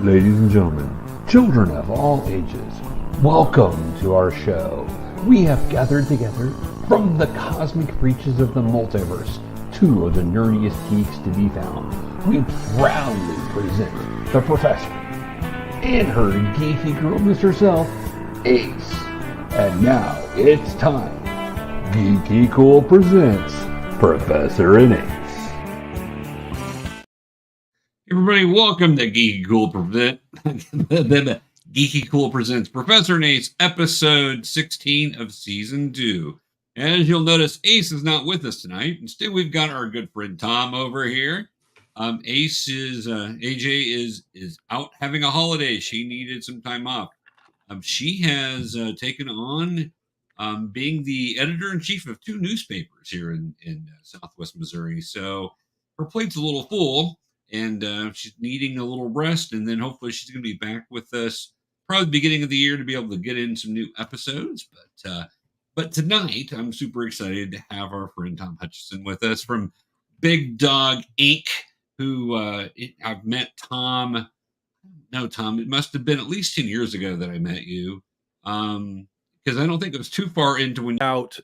Ladies and gentlemen, children of all ages, welcome to our show. We have gathered together from the cosmic reaches of the multiverse, two of the nerdiest geeks to be found. We proudly present the professor and her geeky girlness herself, Ace. And now it's time. Geeky KOOL Presents Professor and Ace. Everybody, welcome to Geeky KOOL Presents Professor and Ace, episode 16 of season 2. As you'll notice, Ace is not with us tonight. Instead, we've got our good friend Tom over here. AJ is out having a holiday. She needed some time off. She has taken on being the editor-in-chief of 2 newspapers here in Southwest Missouri. So her plate's a little full. And she's needing a little rest, and then hopefully she's going to be back with us probably the beginning of the year to be able to get in some new episodes. But tonight, I'm super excited to have our friend Tom Hutchison with us from Big Dog Inc., who I've met Tom. No, Tom, it must have been at least 10 years ago that I met you. Because I don't think it was too far into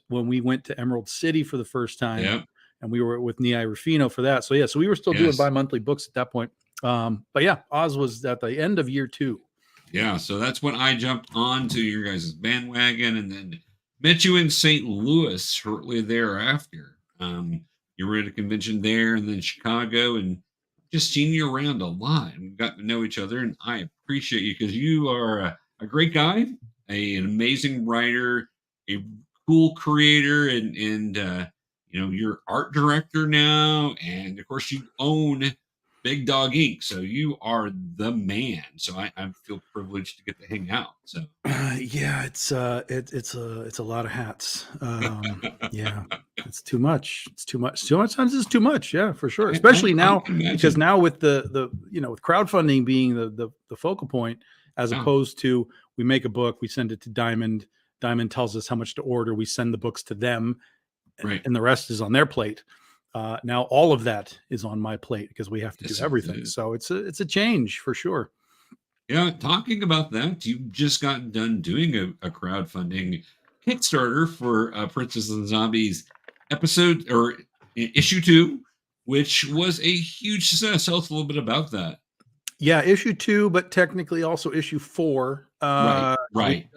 when we went to Emerald City for the first time. Yep. And we were with Nia Rufino for that. So we were still doing bi-monthly books at that point. But yeah, Oz was at the end of year 2. Yeah, so that's when I jumped onto your guys' bandwagon and then met you in St. Louis shortly thereafter. You were at a convention there and then Chicago, and just seen you around a lot. And we've gotten to know each other, and I appreciate you because you are a great guy, an amazing writer, a cool creator, and you're art director now, and of course you own Big Dog Inc. So you are the man. So I feel privileged to get to hang out. So yeah, it's a lot of hats. Yeah, it's too much. It's too much. Sometimes it's too much. Yeah, for sure. Especially now, because now with the with crowdfunding being the focal point, as opposed to we make a book, we send it to Diamond. Diamond tells us how much to order. We send the books to them. Right. And the rest is on their plate. Now all of that is on my plate because we have to do everything. So it's a change for sure. Yeah, talking about that, you just got done doing a crowdfunding Kickstarter for Princess and Zombies episode or issue 2, which was a huge success. Tell us a little bit about that. Yeah, issue 2, but technically also issue 4. Right.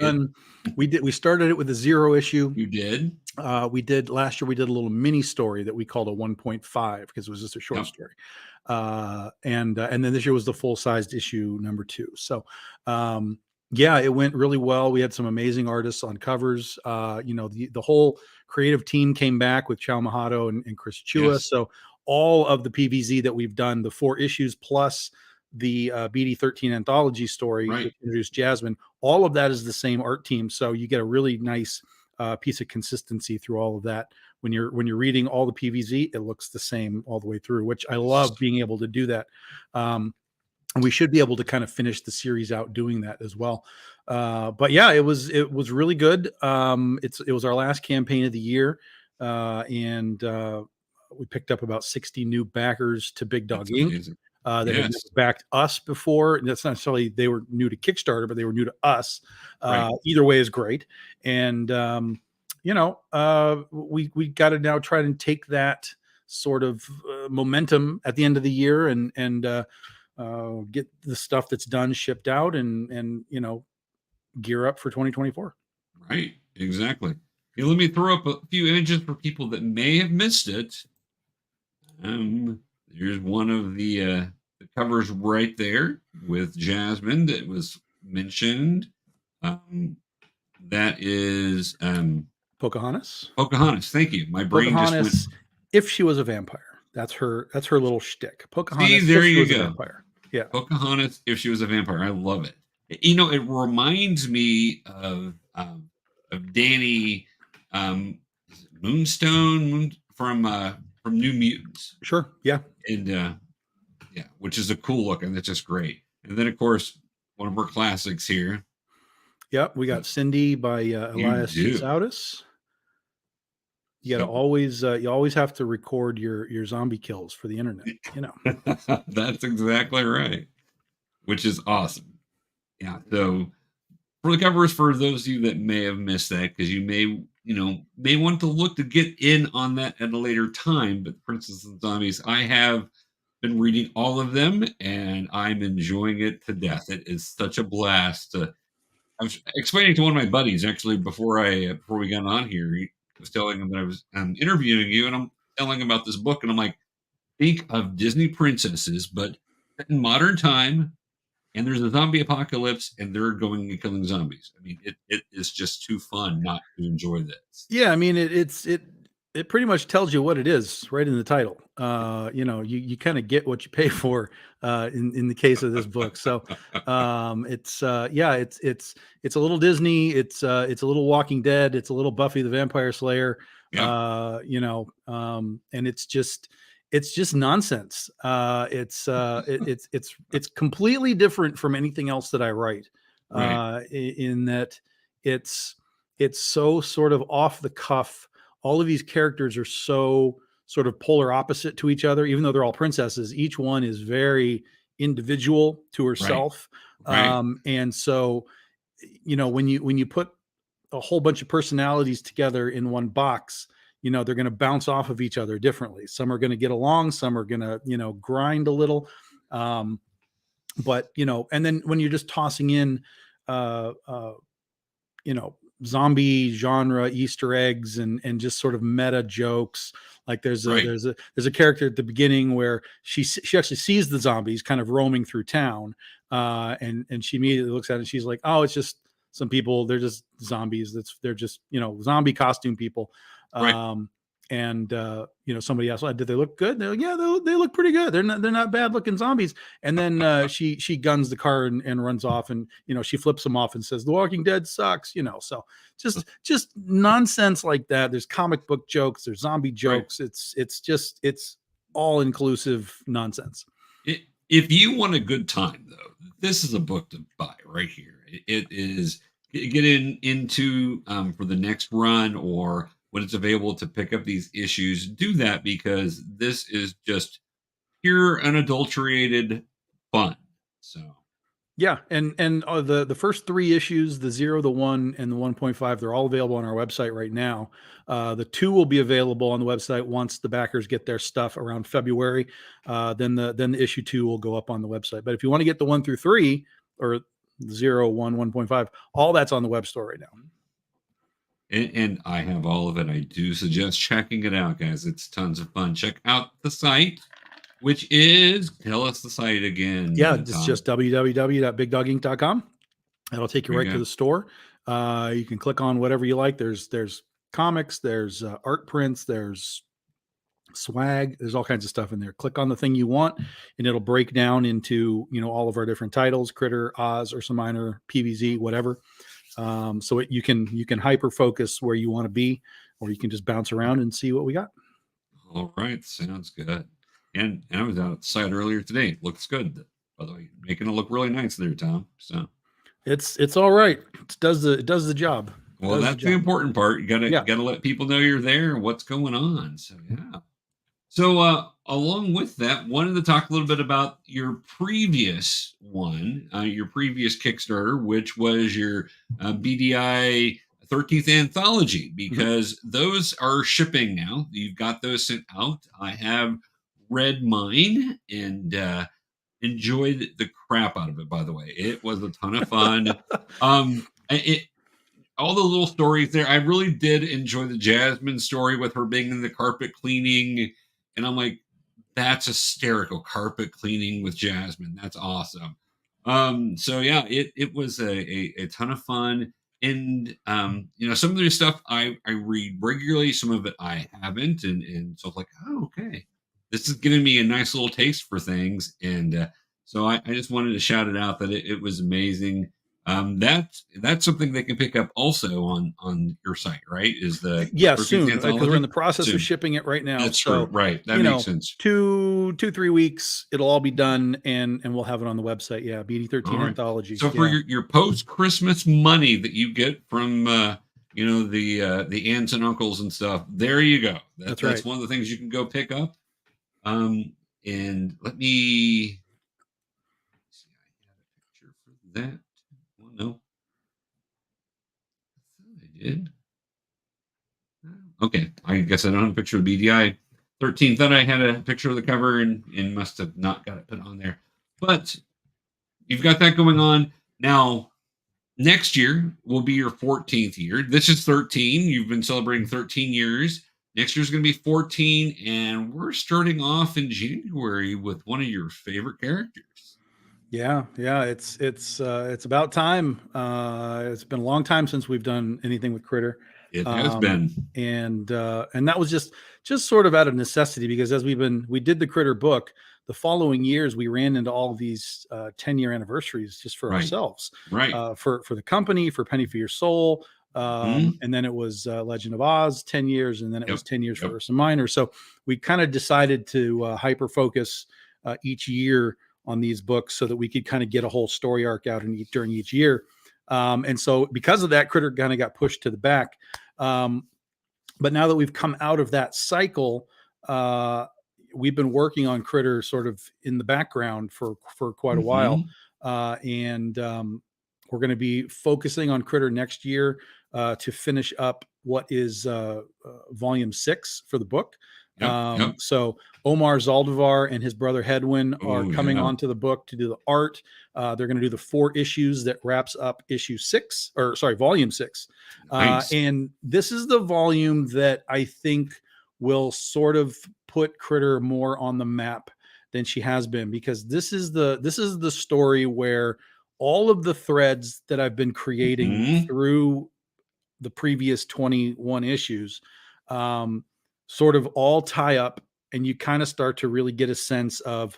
We started it with a 0 issue. You did. Last year we did a little mini story that we called a 1.5 because it was just a short story. And then this year was the full-sized issue number 2. So it went really well. We had some amazing artists on covers. The whole creative team came back with Chow Mahato and Chris Chua. Yes. So all of the PVZ that we've done, the 4 issues plus the BD13 anthology story, which introduced Jasmine, all of that is the same art team. So you get a really nice piece of consistency through all of that. When you're reading all the PVZ, it looks the same all the way through, which I love being able to do that. And we should be able to kind of finish the series out doing that as well. But yeah, it was really good. It was our last campaign of the year. And we picked up about 60 new backers to Big Dog Inc. That had never backed us before. And that's not necessarily they were new to Kickstarter, but they were new to us. Either way is great. And, we got to now try to take that sort of momentum at the end of the year and get the stuff that's done shipped out and gear up for 2024. Right. Exactly. Here, let me throw up a few images for people that may have missed it. Here's one of the covers right there with Jasmine that was mentioned. That is Pocahontas. Pocahontas, thank you. My brain Pocahontas, just went. If she was a vampire, that's her little shtick. Pocahontas. See, there you go. Vampire. Yeah. Pocahontas, if she was a vampire, I love it. It reminds me of Danny Moonstone from New Mutants. Sure. Yeah. And which is a cool look, and that's just great. And then, of course, one of our classics here. Yep, we got Cindy by Elias Sautis. You got to always have to record your zombie kills for the internet. That's exactly right. which is awesome. Yeah. So for the covers, for those of you that may have missed that, because you may want to look to get in on that at a later time. But Princess and Zombies, I have been reading all of them, and I'm enjoying it to death. It is such a blast. I was explaining to one of my buddies actually before we got on here. He was telling him that I was interviewing you, and I'm telling him about this book, and I'm like, think of Disney princesses, but set in modern time, and there's a zombie apocalypse, and they're going and killing zombies. I mean, it is just too fun not to enjoy this. Yeah, I mean it pretty much tells you what it is right in the title. You kind of get what you pay for in the case of this book. So it's a little Disney, it's a little Walking Dead, it's a little Buffy the Vampire Slayer, Yeah, and it's just nonsense. It's completely different from anything else that I write. right, In that it's so sort of off the cuff. All of these characters are so sort of polar opposite to each other, even though they're all princesses. Each one is very individual to right, herself. right, And so, when you put a whole bunch of personalities together in one box, they're going to bounce off of each other differently. Some are going to get along, some are going to, grind a little. Um, but and then when you're just tossing in, uh, uh, you know zombie genre Easter eggs and just sort of meta jokes. Like right, there's a character at the beginning where she actually sees the zombies kind of roaming through town, and she immediately looks at it and she's like, oh, it's just some people, they're just zombies, they're just zombie costume people. right. um and somebody else, did they look good? They're like, yeah, they look pretty good. They're not bad looking zombies. And then she guns the car and runs off, and she flips them off and says The Walking Dead sucks. So just nonsense like that. There's comic book jokes, there's zombie Right. jokes. It's all inclusive nonsense. If you want a good time, though, this is a book to buy right here. It is get into for the next run, or when it's available to pick up these issues. Do that, because this is just pure unadulterated fun. So Yeah, and the first three issues, the 0, the 1, and the 1.5, they're all available on our website right now. The 2 will be available on the website once the backers get their stuff around February. Then the issue 2 will go up on the website. But if you want to get the 1 through 3, or 0, 1, 1.5, all that's on the web store right now. and I have all of it. I do suggest checking it out, guys. It's tons of fun. Check out the site, which is, tell us the site again, Yeah, it's Tom. just www.bigdoginc.com. That'll take you There right you to go. the store. You can click on whatever you like. There's comics, there's art prints, there's swag, there's all kinds of stuff in there. Click on the thing you want, and it'll break down into all of our different titles: Critter, Oz, Ursa Minor, PVZ, whatever. So you can hyper focus where you want to be, or you can just bounce around and see what we got. All right, sounds good. And I was out at the site earlier today. Looks good, by the way. Making it look really nice there, Tom. So, It's all right. It does the job. well, Does the that's the job. important part. You gotta Yeah. gotta let people know you're there and what's going on. So, yeah. So, along with that, wanted to talk a little bit about your previous one, your previous Kickstarter, which was your BDI 13th anthology, because those are shipping now. You've got those sent out. I have read mine and enjoyed the crap out of it. By the way, it was a ton of fun. It all the little stories there. I really did enjoy the Jasmine story with her being in the carpet cleaning, and I'm like, that's hysterical. Carpet cleaning with Jasmine. That's awesome. So yeah, it was a ton of fun. And some of the stuff I read regularly, some of it I haven't, and so it's like, oh, okay. This is giving me a nice little taste for things. And so I just wanted to shout it out that it was amazing. That's something they can pick up also on your site, right? Is the Yeah, 13th soon, because we're in the anthology? process of Soon. shipping it right now. That's true. So, Right. That makes sense. 3 weeks, it'll all be done, and we'll have it on the website. Yeah, BD13 All right. anthology. So for Yeah. your post Christmas money that you get from the aunts and uncles and stuff, there you go. That's That's right. one of the things you can go pick up. And let me that? Well, no. I did. Okay, I guess I don't have a picture of BDI 13. Thought I had a picture of the cover and must have not got it put on there. But you've got that going on. Now, next year will be your 14th year. This is 13. You've been celebrating 13 years. Next year's going to be 14, and we're starting off in January with one of your favorite characters. Yeah, it's about time. It's been a long time since we've done anything with Critter. It has been, and that was just sort of out of necessity, because as we did the Critter book, the following years we ran into all these 10-year anniversaries just for ourselves, right? For the company, for Penny for Your Soul, Mhm. and then it was Legend of Oz 10 years, and then it was 10 years for Yep. Ursa Minor. So we kind of decided to hyper focus each year on these books so that we could kind of get a whole story arc out during each year. And so because of that, Critter kind of got pushed to the back. But now that we've come out of that cycle, we've been working on Critter sort of in the background for quite a while. And we're going to be focusing on Critter next year to finish up what is volume 6 for the book. So Omar Zaldivar and his brother Hedwin are coming onto the book to do the art. They're going to do the 4 issues that wraps up volume 6. Nice. And this is the volume that I think will sort of put Critter more on the map than she has been, because this is the story where all of the threads that I've been creating through the previous 21 issues sort of all tie up, and you kind of start to really get a sense of,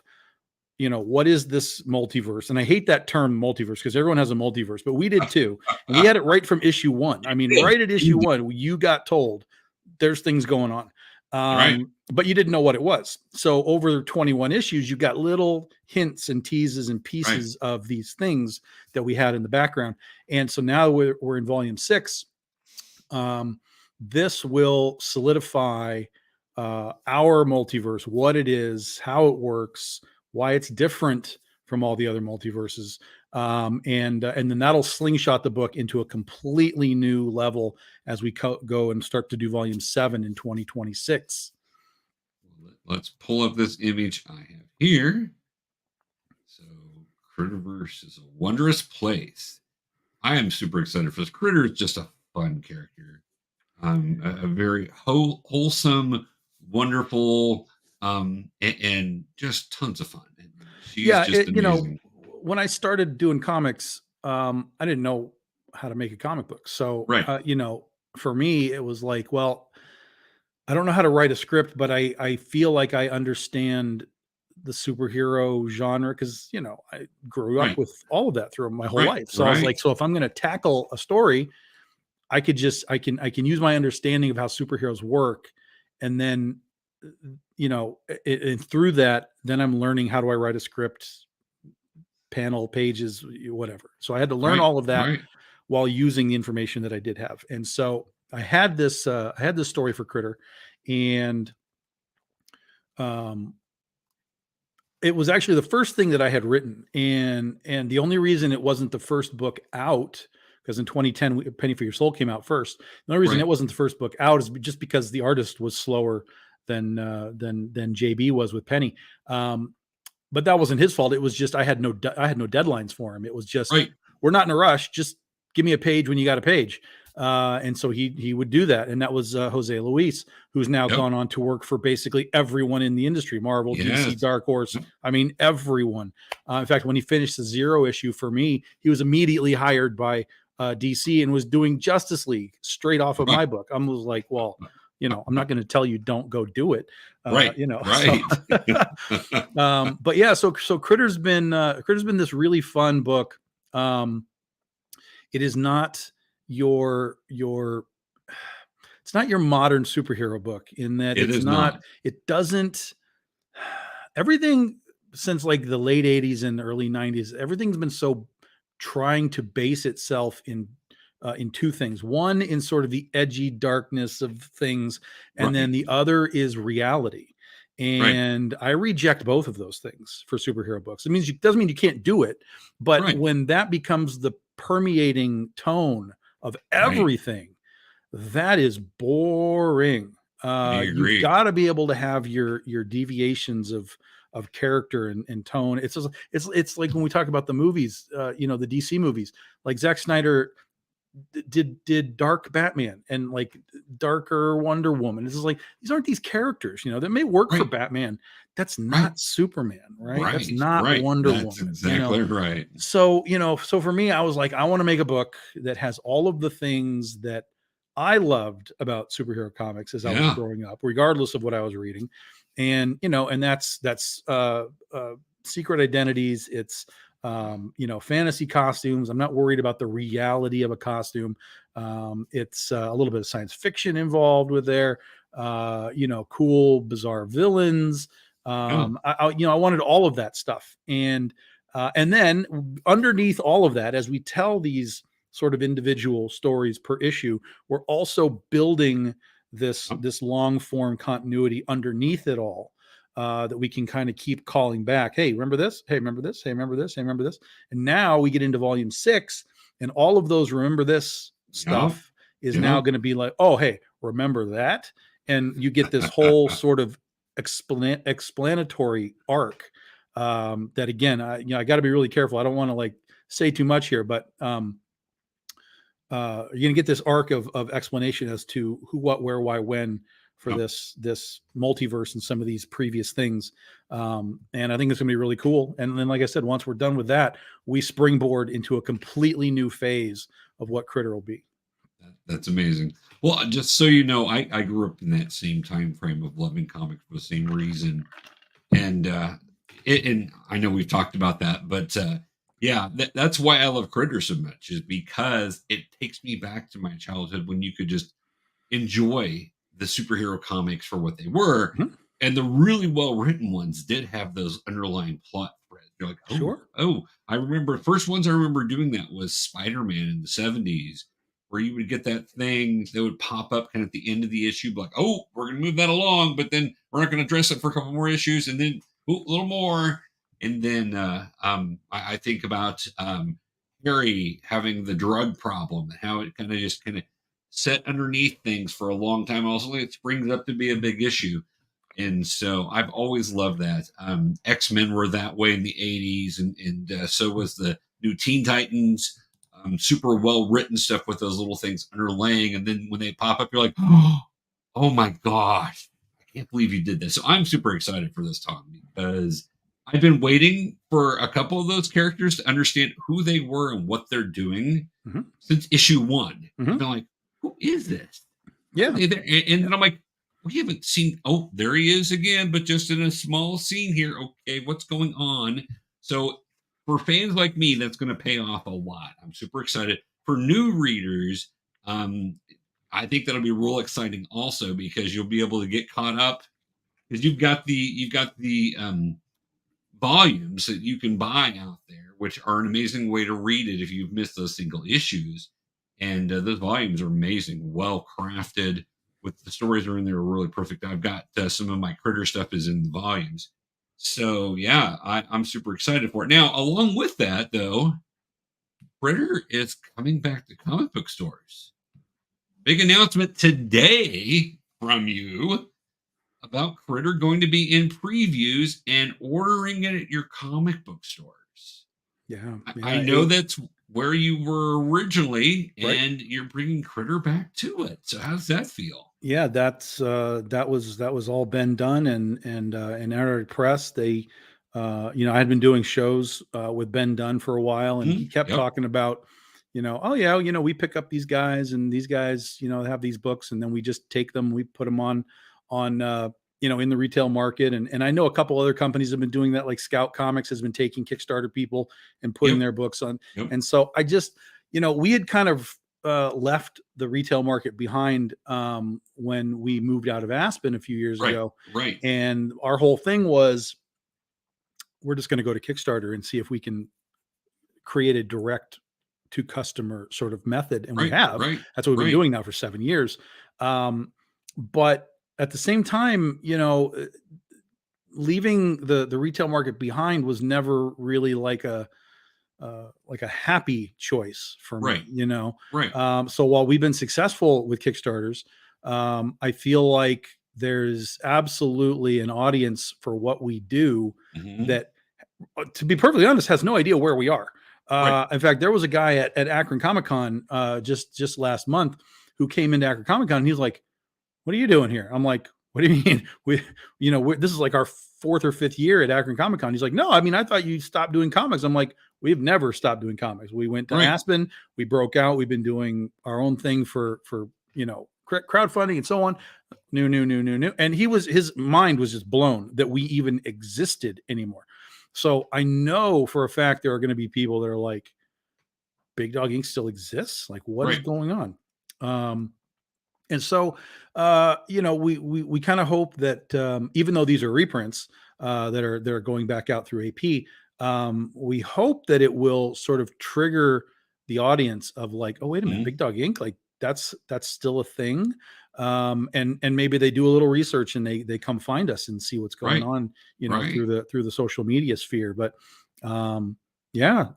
what is this multiverse? And I hate that term multiverse, because everyone has a multiverse, but we did too. And we had it right from issue 1. I mean, right at issue 1, you got told there's things going on. But you didn't know what it was. So over 21 issues, you got little hints and teases and pieces of these things that we had in the background. And so now we're in volume 6. This will solidify our multiverse, what it is, how it works, why it's different from all the other multiverses. And then that'll slingshot the book into a completely new level as we go and start to do volume 7 in 2026. Let's pull up this image I have here. So Critterverse is a wondrous place. I am super excited for this. Critter is just a fun character. A very wholesome, wonderful, and just tons of fun. And she's just amazing. When I started doing comics, I didn't know how to make a comic book. So, for me, it was like, well, I don't know how to write a script, but I feel like I understand the superhero genre, because, I grew up with all of that through my whole life. So I was like, so if I'm going to tackle a story, I can use my understanding of how superheroes work, and then, and through that, then I'm learning how do I write a script, panel, pages, whatever. So I had to learn all of that while using the information that I did have. And so I had this story for Critter, and it was actually the first thing that I had written, and the only reason it wasn't the first book out, because in 2010 Penny for Your Soul came out first. The only reason it wasn't the first book out is just because the artist was slower than JB was with Penny. But that wasn't his fault. It was just I had no deadlines for him. It was just we're not in a rush. Just give me a page when you got a page. And so he would do that. And that was Jose Luis, who's now gone on to work for basically everyone in the industry, Marvel, DC, Dark Horse. I mean, everyone. In fact, when he finished the 0 issue for me, he was immediately hired by DC and was doing Justice League straight off of my book. I was like, well, I'm not going to tell you don't go do it. But yeah, so Critter's been this really fun book. It is not it's not your modern superhero book, in that it doesn't, everything since like the late 80s and early 90s, everything's been so trying to base itself in 2 things. One, in sort of the edgy darkness of things, and then the other is reality. Right. And I reject both of those things for superhero books. Doesn't mean you can't do it, but Right. when that becomes the permeating tone of Right. everything, that is boring. I You've agree. got to be able to have your deviations of character and tone. It's like when we talk about the movies, the DC movies, like Zack Snyder did dark Batman and like darker Wonder Woman. It's just like, these aren't these characters, that may work for Right. Batman. That's Right. not Superman, right? That's Right. not Right. Wonder That's Woman, exactly right. So, so for me, I was like, I want to make a book that has all of the things that I loved about superhero comics as I was Yeah. growing up, regardless of what I was reading. And, and that's secret identities. It's, fantasy costumes. I'm not worried about the reality of a costume. It's a little bit of science fiction involved with there, cool, bizarre villains. Yeah. I wanted all of that stuff. And then underneath all of that, as we tell these sort of individual stories per issue, we're also building this long form continuity underneath it all, that we can kind of keep calling back. Hey, remember this? Hey, remember this? Hey, remember this? Hey, remember this? And now we get into volume 6, and all of those remember this stuff is now going to be like, oh, hey, remember that? And you get this whole sort of explanatory arc, that again, I got to be really careful. I don't want to like say too much here, but you're going to get this arc of explanation as to who, what, where, why, when for this multiverse and some of these previous things. And I think it's going to be really cool. And then, like I said, once we're done with that, we springboard into a completely new phase of what Critter will be. That's amazing. Well, just so you know, I grew up in that same time frame of loving comics for the same reason. And and I know we've talked about that, but yeah, that's why I love Critter so much, is because it takes me back to my childhood when you could just enjoy the superhero comics for what they were. Mhm. And the really well written ones did have those underlying plot threads. You're like, Sure. I remember first ones I remember doing that was Spider-Man in the 70s, where you would get that thing that would pop up kind of at the end of the issue, like, oh, we're going to move that along, but then we're not going to address it for a couple more issues, and then a little more. And then I think about Harry having the drug problem and how it kind of set underneath things for a long time. Also, it springs up to be a big issue. And so I've always loved that. X-Men were that way in the 80s, and so was the new Teen Titans. Super well written stuff with those little things underlaying. And then when they pop up, you're like, oh my gosh, I can't believe you did this. So I'm super excited for this, Tom, because I've been waiting for a couple of those characters to understand who they were and what they're doing since issue 1. I've been like, who is this? Yeah. And then I'm like, we haven't seen, oh, there he is again, but just in a small scene here. Okay, what's going on? So for fans like me, that's going to pay off a lot. I'm super excited. For new readers, I think that'll be real exciting also, because you'll be able to get caught up, because you've got the volumes that you can buy out there, which are an amazing way to read it if you've missed those single issues. And those volumes are amazing, well crafted. With the stories are in there, are really perfect. I've got some of my Critter stuff is in the volumes. So yeah, I'm super excited for it. Now, along with that, though, Critter is coming back to comic book stores. Big announcement today from you about Critter going to be in previews and ordering it at your comic book stores. Yeah. I know that's where you were originally, Right. and you're bringing Critter back to it. So how does that feel? Yeah, that was all been done, and Nerd Press. They, I had been doing shows with Ben Dunn for a while, and he kept talking about, oh yeah, we pick up these guys, and these guys, have these books, and then we just take them, we put them on in the retail market, and I know a couple other companies have been doing that, like Scout Comics has been taking Kickstarter people and putting their books on, and so I just, we had kind of left the retail market behind when we moved out of Aspen a few years ago. Right. And our whole thing was, we're just going to go to Kickstarter and see if we can create a direct to customer sort of method. And we have. That's what we've been doing now for 7 years. But at the same time, leaving the retail market behind was never really like a happy choice for me, Right. you know? Right. So while we've been successful with Kickstarters, I feel like there's absolutely an audience for what we do Hmm. that, to be perfectly honest, has no idea where we are. Right. In fact, there was a guy at Akron Comic Con just last month who came into Akron Comic Con and he's like, "What are you doing here?" I'm like, "What do you mean? This is like our fourth or fifth year at Akron Comic Con." He's like, "No, I mean, I thought you stopped doing comics." I'm like, "We've never stopped doing comics. We went to Right. Aspen, we broke out, we've been doing our own thing for crowdfunding and so on. New. And his mind was just blown that we even existed anymore. So I know for a fact there are going to be people that are like, Big Dog Inc. still exists? Like, what is Right. going on? And so, we kind of hope that even though these are reprints that are going back out through AP, we hope that it will sort of trigger the audience of like, oh, wait a minute, Hmm. Big Dog Inc. Like that's still a thing. And maybe they do a little research and they come find us and see what's going Right. on, Right. through the social media sphere. But yeah,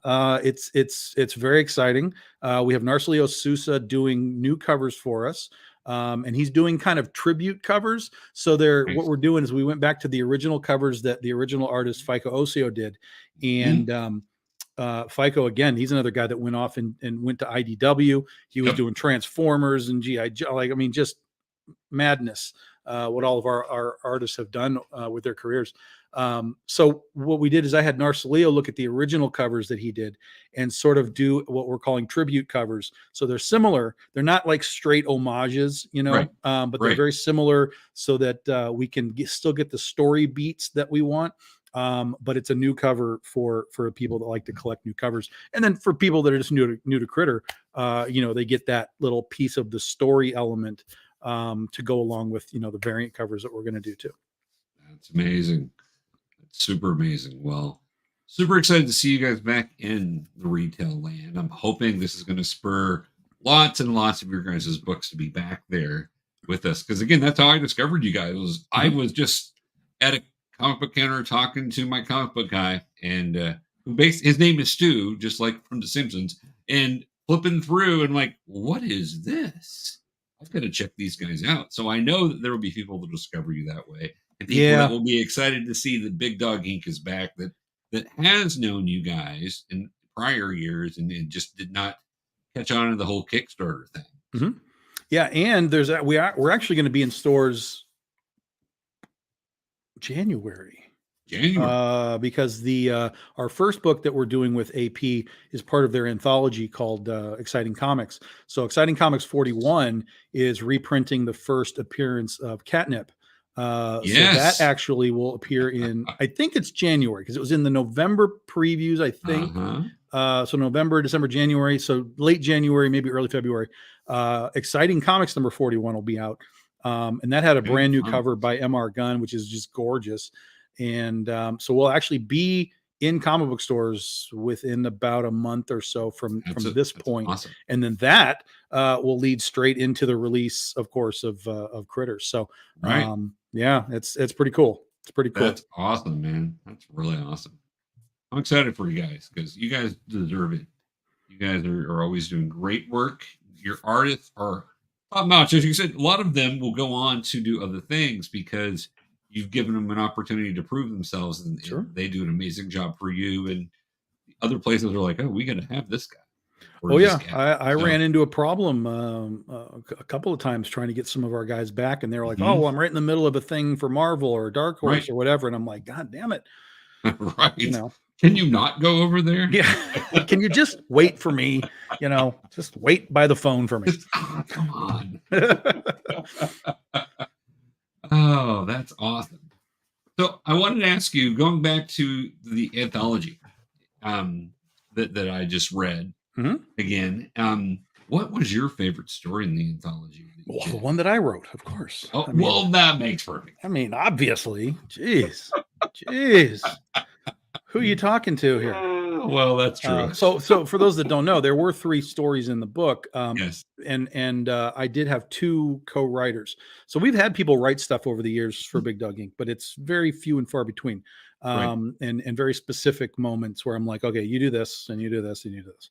it's very exciting. We have Narcelio Sousa doing new covers for us. And he's doing kind of tribute covers. So what Nice. we're doing is we went back to the original covers that the original artist FICO Osio did. Mhm. And FICO, again, he's another guy that went off and went to IDW. He was Yep. doing Transformers and GI Joe. Like, I mean, just madness, what all of our artists have done with their careers. So what we did is I had Narcelio look at the original covers that he did and sort of do what we're calling tribute covers. So they're similar. They're not like straight homages, Right. but they're Right. very similar so that we can still get the story beats that we want. But it's a new cover for people that like to collect new covers, and then for people that are just new to Critter, they get that little piece of the story element to go along with the variant covers that we're going to do too. That's amazing. That's super amazing. Well, super excited to see you guys back in the retail land. I'm hoping this is going to spur lots and lots of your guys' books to be back there with us. Because again, that's how I discovered you guys. I Mhm. was just at a comic book counter talking to my comic book guy, and his name is Stu, just like from The Simpsons, and flipping through and like, what is this? I've got to check these guys out. So I know that there will be people that discover you that way, and people that Yeah, will be excited to see that Big Dog Inc. is back, that has known you guys in prior years and just did not catch on to the whole Kickstarter thing. So, mhm. Yeah, and we're actually going to be in stores January. January. Because the our first book that we're doing with AP is part of their anthology called Exciting Comics. So Exciting Comics 41 is reprinting the first appearance of Catnip. So that Yes. actually will appear in, I think it's January, because it was in the November previews, I think. Uh-huh. So November, December, January. So late January, maybe early February. Exciting Comics number 41 will be out. And that had a Exciting brand new comics. cover by MR Gunn, which is just gorgeous. And so we'll actually be in comic book stores within about a month or so from this That's point. awesome. And then that will lead straight into the release, of course, of Critters. So Right. yeah, it's pretty cool. It's pretty cool. That's awesome, man. That's really awesome. I'm excited for you guys because you guys deserve it. You guys are always doing great work. Your artists are top notch. As you said, a lot of them will go on to do other things because you've given them an opportunity to prove themselves, Sure. and they do an amazing job for you. And other places are like, oh, we got to have this guy or Oh this yeah, gal. I So, ran into a problem a couple of times trying to get some of our guys back, and they were like, "Oh, mhm, well, I'm right in the middle of a thing for Marvel or Dark Horse right, or whatever," and I'm like, "God damn it, you right. know." Can you not go over there? Yeah. Can you just wait for me? Just wait by the phone for me. Just, come on. Oh, that's awesome. So I wanted to ask you, going back to the anthology that I just read Mhm. again, what was your favorite story in the anthology that you Well, the did? one that I wrote, of course. Oh, well, that makes perfect. I mean, obviously. Jeez. Jeez. Who are you talking to here? Well, that's true. So for those that don't know, there were 3 stories in the book. Yes. And I did have 2 co-writers. So we've had people write stuff over the years for Big Dog Inc., but it's very few and far between. And very specific moments where I'm like, okay, you do this and you do this and you do this.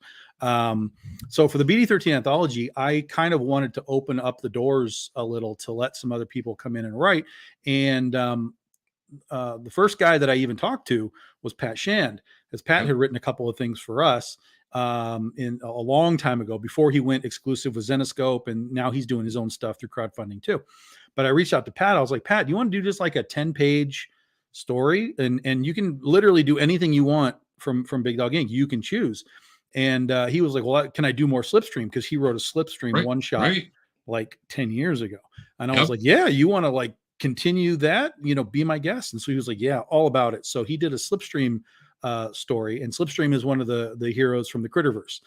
So for the BD13 anthology, I kind of wanted to open up the doors a little to let some other people come in and write. And the first guy that I even talked to was Pat Shand, because Pat had written a couple of things for us in a long time ago before he went exclusive with Zenoscope, and now he's doing his own stuff through crowdfunding too. But I reached out to Pat. I was like, Pat, do you want to do just like a 10-page story? And you can literally do anything you want from Big Dog Inc. You can choose. And he was like, well, can I do more Slipstream? Because he wrote a Slipstream one shot like 10 years ago. And I was like, yeah, you want to like continue that, be my guest? And so he was like, yeah, all about it. So he did a Slipstream story, and Slipstream is one of the heroes from the Critterverse.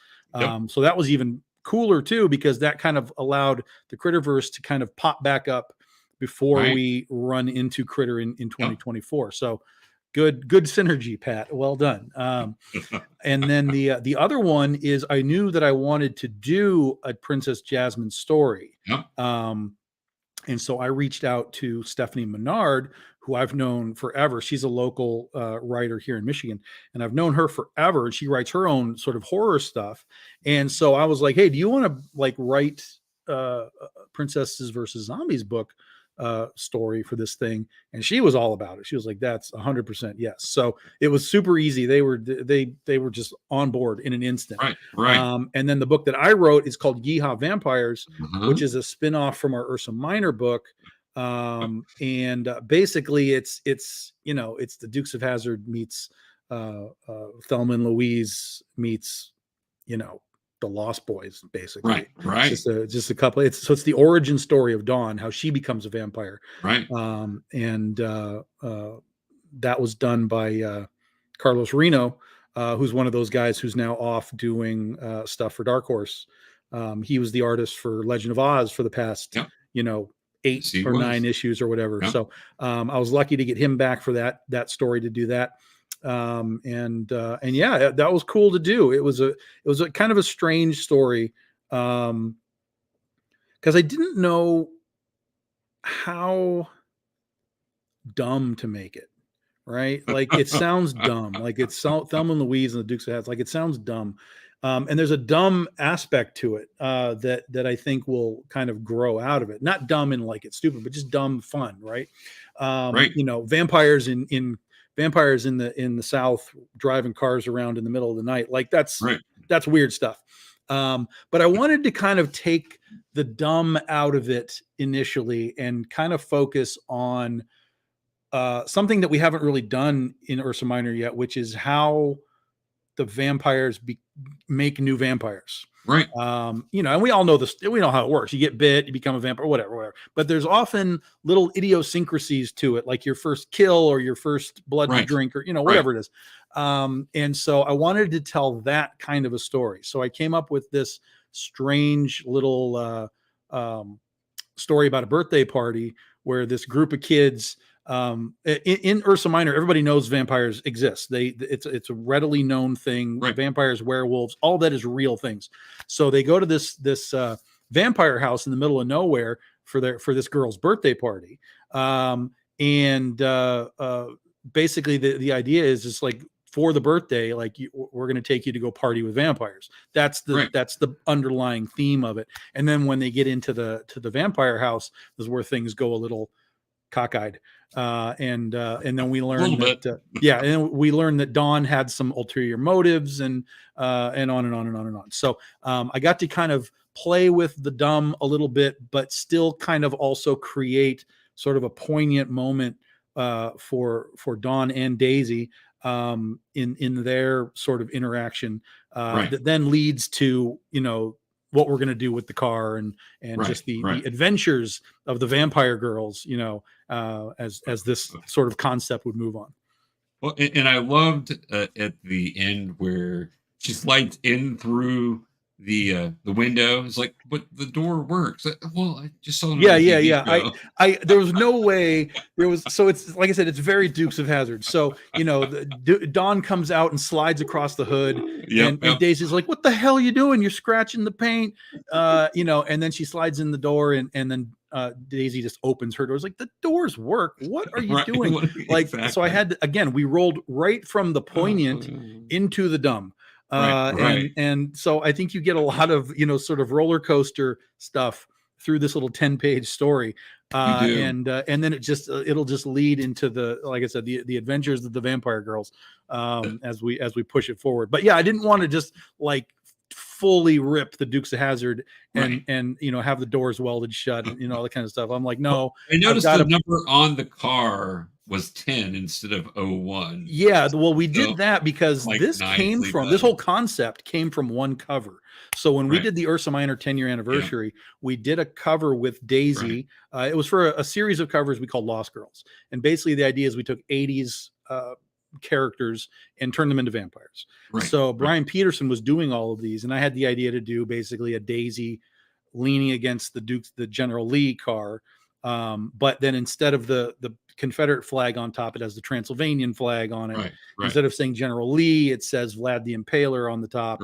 So that was even cooler too, because that kind of allowed the Critterverse to kind of pop back up before we run into Critter in 2024. So good synergy, Pat. Well done. And then the other one is, I knew that I wanted to do a Princess Jasmine story. And so I reached out to Stephanie Menard, who I've known forever. She's a local writer here in Michigan, and I've known her forever. And she writes her own sort of horror stuff. And so I was like, hey, do you want to like write Princesses versus Zombies book story for this thing? And she was all about it. She was like, that's 100% yes. So it was super easy. They were just on board in an instant. And then the book that I wrote is called Yeehaw Vampires, which is a spinoff from our Ursa Minor book. And basically it's the Dukes of Hazzard meets Thelma and Louise meets the Lost Boys, basically. Just a couple. It's the origin story of Dawn, how she becomes a vampire. And that was done by Carlos Reno, who's one of those guys who's now off doing stuff for Dark Horse. He was the artist for Legend of Oz for the past, 8 or 9 issues or whatever. So I was lucky to get him back for that story to do that. And yeah, that was cool to do. It was a kind of a strange story. Cause I didn't know how dumb to make it. Right. Like it sounds dumb. Like it's Thelma and Louise and the Dukes of Hazzard. Like it sounds dumb. And there's a dumb aspect to it, that I think will kind of grow out of it. Not dumb and like it's stupid, but just dumb fun. Right. Vampires in the South driving cars around in the middle of the night. Like that's weird stuff. But I wanted to kind of take the dumb out of it initially and kind of focus on something that we haven't really done in Ursa Minor yet, which is how the vampires make new vampires. And we all know this. We know how it works. You get bit, you become a vampire, whatever. But there's often little idiosyncrasies to it, like your first kill or your first blood to drink, or whatever it is. And so I wanted to tell that kind of a story. So I came up with this strange little story about a birthday party where this group of kids. In Ursa Minor, everybody knows vampires exist. It's a readily known thing. Vampires, werewolves, all that is real things. So they go to this vampire house in the middle of nowhere for this girl's birthday party. Basically the idea is just like, for the birthday, like we're going to take you to go party with vampires. That's the underlying theme of it. And then when they get into the vampire house, this is where things go a little cockeyed. And then we learned that, and then we learned that Dawn had some ulterior motives and on and on and on and on. So, I got to kind of play with the dumb a little bit, but still kind of also create sort of a poignant moment, for Dawn and Daisy, in their sort of interaction, that then leads to, what we're going to do with the car and just the adventures of the vampire girls, as this sort of concept would move on. Well, and I loved at the end where she slides in through the window. It's like, but the door works. Well, I just saw it on Yeah, a yeah, TV yeah. show. There was no way there was. So it's like I said, it's very Dukes of Hazzard. So Dawn comes out and slides across the hood, Yep. and Daisy's like, "What the hell are you doing? You're scratching the paint." And then she slides in the door, and then Daisy just opens her doors. Like, the doors work. What are you Right. doing? Like, Exactly. so I had to, again, we rolled right from the poignant into the dumb. Right. And so I think you get a lot of sort of roller coaster stuff through this little 10-page story, You do. and then it'll just lead into the, like I said, the adventures of the vampire girls, as we push it forward. But yeah, I didn't want to just like fully rip the Dukes of Hazzard and have the doors welded shut and all that kind of stuff. I'm like, no. I noticed the number on the car was 10 instead of 01. Yeah, well, we did that because like this whole concept came from one cover. So when we did the Ursa Minor 10-year anniversary, we did a cover with Daisy. It was for a series of covers we called Lost Girls. And basically the idea is we took 80s characters and turned them into vampires. So Brian Peterson was doing all of these, and I had the idea to do basically a Daisy leaning against the General Lee car. But then instead of the Confederate flag on top, it has the Transylvanian flag on it. Instead of saying General Lee, it says Vlad the Impaler on the top.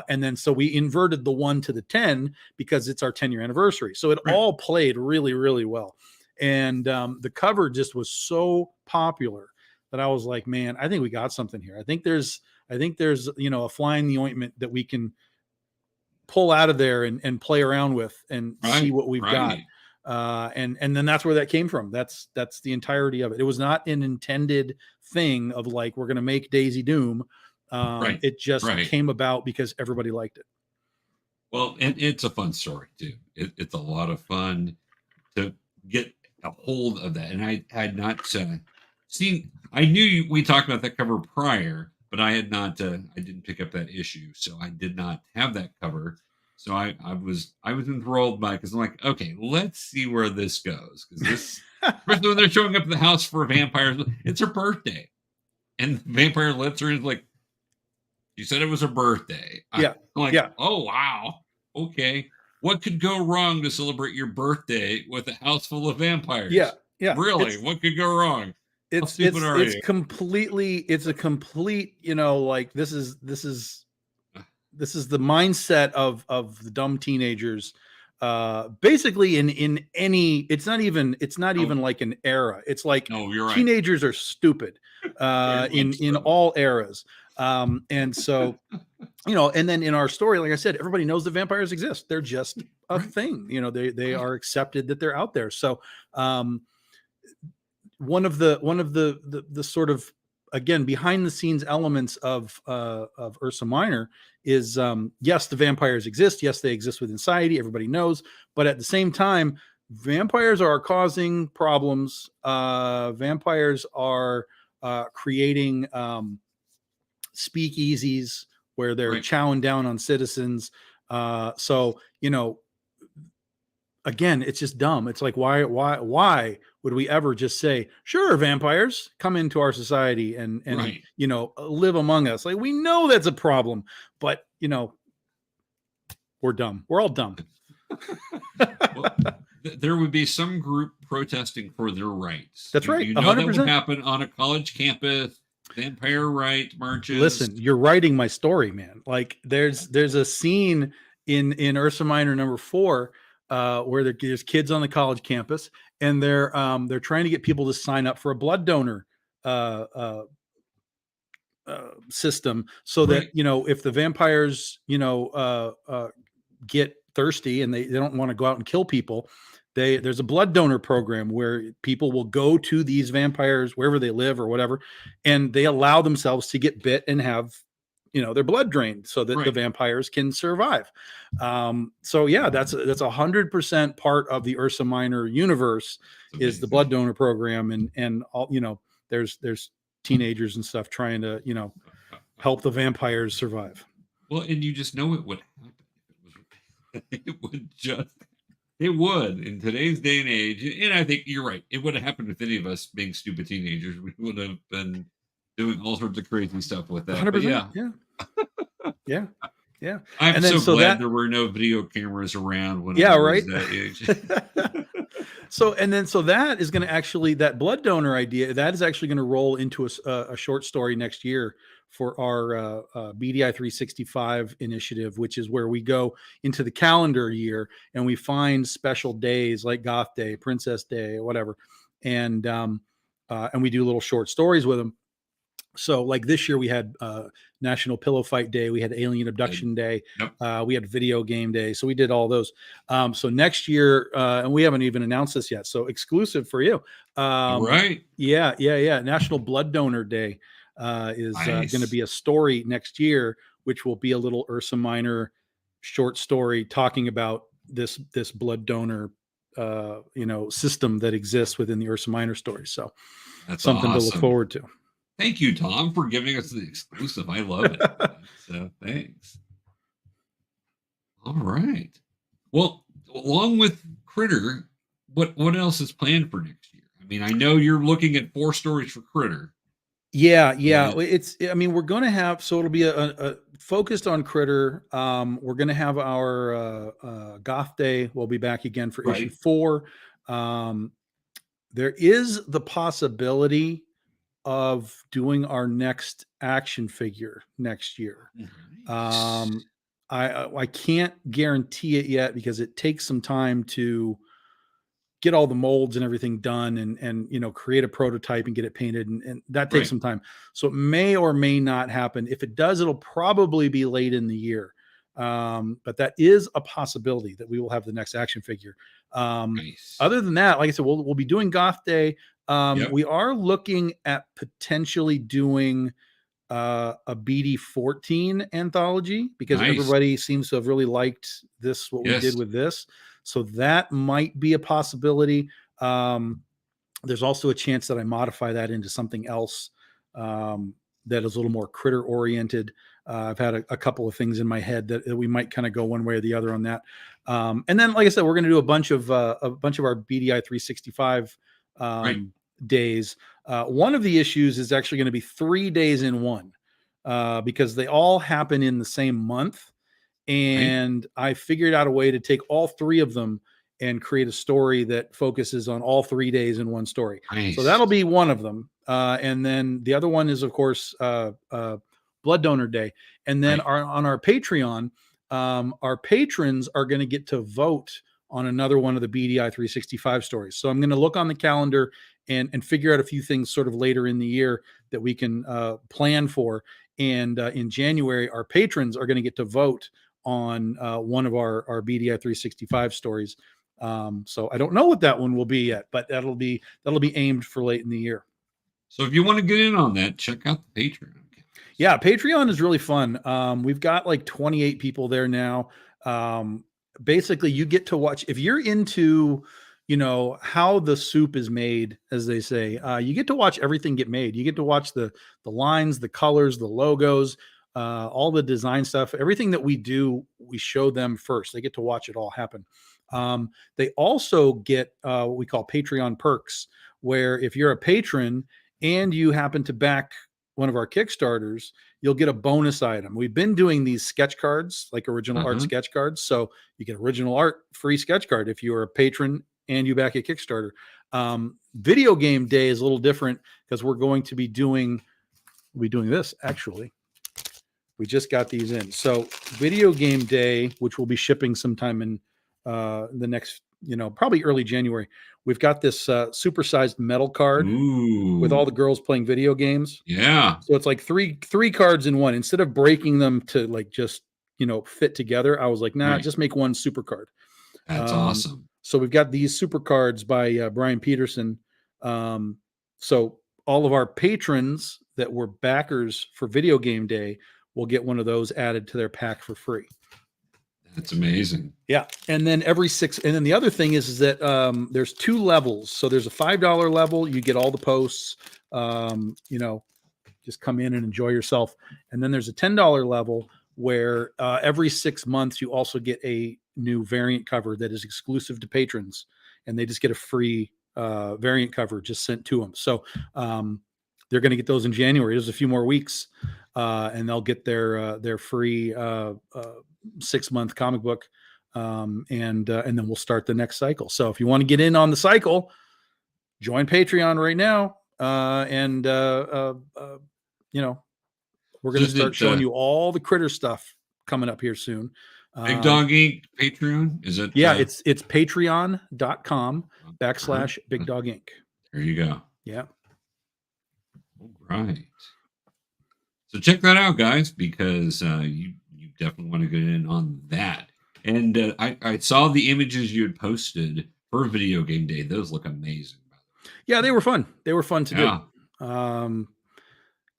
And then so we inverted the 1 to the 10 because it's our 10-year anniversary. So it all played really, really well. And the cover just was so popular that I was like, man, I think we got something here. I think there's a fly in the ointment that we can pull out of there and play around with and see what we've got. And then that's where that came from. That's the entirety of it. It was not an intended thing of like, we're going to make Daisy Doom. It just came about because everybody liked it. Well, and it's a fun story too. It's a lot of fun to get a hold of that. And I had not seen, I knew we talked about that cover prior, but I had not, I didn't pick up that issue. So I did not have that cover. So I was enthralled by it because I'm like, okay, let's see where this goes. Because this, especially when they're showing up at the house for vampires, it's her birthday, and vampire lets her in like, you said it was her birthday. I'm like, oh wow, okay, what could go wrong to celebrate your birthday with a house full of vampires? Really, what could go wrong? It's a complete, like this is the mindset of the dumb teenagers, basically in any, it's not even like an era. It's like teenagers are stupid in all eras. And so, and then in our story, like I said, everybody knows that vampires exist. They're just a thing, they are accepted that they're out there. So, one of the sort of, again, behind the scenes elements of Ursa Minor is, yes, the vampires exist. Yes, they exist within society. Everybody knows. But at the same time, vampires are causing problems. Vampires are creating speakeasies where they're chowing down on citizens. So, again, it's just dumb. It's like, why would we ever just say, sure, vampires come into our society and live among us? Like, we know that's a problem, but we're dumb. We're all dumb. Well, there would be some group protesting for their rights. That's right. 100%. That would happen on a college campus. Vampire right marches. Listen, you're writing my story, man. Like, there's a scene in Ursa Minor number 4 where there's kids on the college campus, and they're trying to get people to sign up for a blood donor system, so that if the vampires get thirsty and they don't want to go out and kill people, there's a blood donor program where people will go to these vampires wherever they live or whatever, and they allow themselves to get bit and have their blood drained so that the vampires can survive. So yeah, that's 100% part of the Ursa Minor universe is the blood donor program, and all, there's teenagers and stuff trying to, help the vampires survive. Well, and you just know it would happen. It would in today's day and age. And I think you're right. It would have happened with any of us being stupid teenagers. We would have been doing all sorts of crazy stuff with that. 100%. Yeah. Yeah. I'm And then so so glad that there were no video cameras around when yeah, I was right. that age. So that is going to actually, that blood donor idea, that is actually going to roll into a short story next year for our BDI 365 initiative, which is where we go into the calendar year and we find special days like Goth Day, Princess Day, or whatever, and we do little short stories with them. So like this year we had National Pillow Fight Day, we had Alien Abduction Day, Yep. we had Video Game Day, so we did all those. So next year, and we haven't even announced this yet, so exclusive for you. Right. Yeah. National Blood Donor Day is going to Nice. be a story next year, which will be a little Ursa Minor short story talking about this blood donor system that exists within the Ursa Minor story. So That's something to look awesome. forward to. Thank you, Tom, for giving us the exclusive. I love it. So thanks. All right. Well, along with Critter, what else is planned for next year? I mean, I know you're looking at 4 stories for Critter. Yeah. Right. I mean, we're going to have, so it'll be a focused on Critter. We're going to have our Goth Day. We'll be back again for issue 4. There is the possibility of doing our next action figure next year. Nice. I can't guarantee it yet because it takes some time to get all the molds and everything done and create a prototype and get it painted and that takes some time. So it may or may not happen. If it does, it'll probably be late in the year. But that is a possibility that we will have the next action figure. Nice. Other than that, like I said, we'll be doing Goth Day. Yep. We are looking at potentially doing a BD14 anthology because Nice. everybody seems to have really liked this, what we did with this. So that might be a possibility. There's also a chance that I modify that into something else that is a little more critter oriented. I've had a couple of things in my head that we might kind of go one way or the other on that. And then, like I said, we're going to do a bunch of our BDI 365 days. One of the issues is actually going to be 3 days in one because they all happen in the same month. And I figured out a way to take all 3 of them and create a story that focuses on all 3 days in one story. Nice. So that'll be one of them. And then the other one is, of course, Blood Donor Day. And then on our Patreon, our patrons are going to get to vote on another one of the BDI 365 stories. So I'm going to look on the calendar and figure out a few things sort of later in the year that we can plan for. And in January, our patrons are going to get to vote on one of our BDI 365 stories. So I don't know what that one will be yet, but that'll be aimed for late in the year. So if you want to get in on that, check out the Patreon. Yeah, Patreon is really fun. We've got like 28 people there now. Basically, you get to watch, if you're into how the soup is made, as they say, you get to watch everything get made. You get to watch the lines, the colors, the logos, all the design stuff. Everything that we do, we show them first. They get to watch it all happen. They also get what we call Patreon perks, where if you're a patron and you happen to back one of our Kickstarters, you'll get a bonus item. We've been doing these sketch cards, like original art sketch cards. So you get original art, free sketch card if you're a patron and you back a Kickstarter. Video Game Day is a little different because we're going to be doing this actually. We just got these in. So Video Game Day, which will be shipping sometime in the next, probably early January. We've got this supersized metal card with all the girls playing video games. Yeah. So it's like three cards in one. Instead of breaking them to like just, fit together, I was like, nah, just make one super card. That's awesome. So we've got these super cards by Brian Peterson. So all of our patrons that were backers for Video Game Day will get one of those added to their pack for free. That's amazing. Yeah. And then and then the other thing is that there's 2 levels. So there's a $5 level. You get all the posts, just come in and enjoy yourself. And then there's a $10 level where every 6 months you also get a new variant cover that is exclusive to patrons. And they just get a free variant cover just sent to them. So they're going to get those in January. There's a few more weeks. and they'll get their free 6-month comic book, and then we'll start the next cycle. So if you want to get in on the cycle, join Patreon right now, and we're going to start showing you all the critter stuff coming up here soon. Big Dog Inc. Patreon, is it? Yeah, it's patreon.com/Big Dog Inc. There you go. Yeah. All right. So check that out, guys, because you definitely want to get in on that. And I saw the images you had posted for Video Game Day. Those look amazing. Yeah, they were fun. They were fun to do.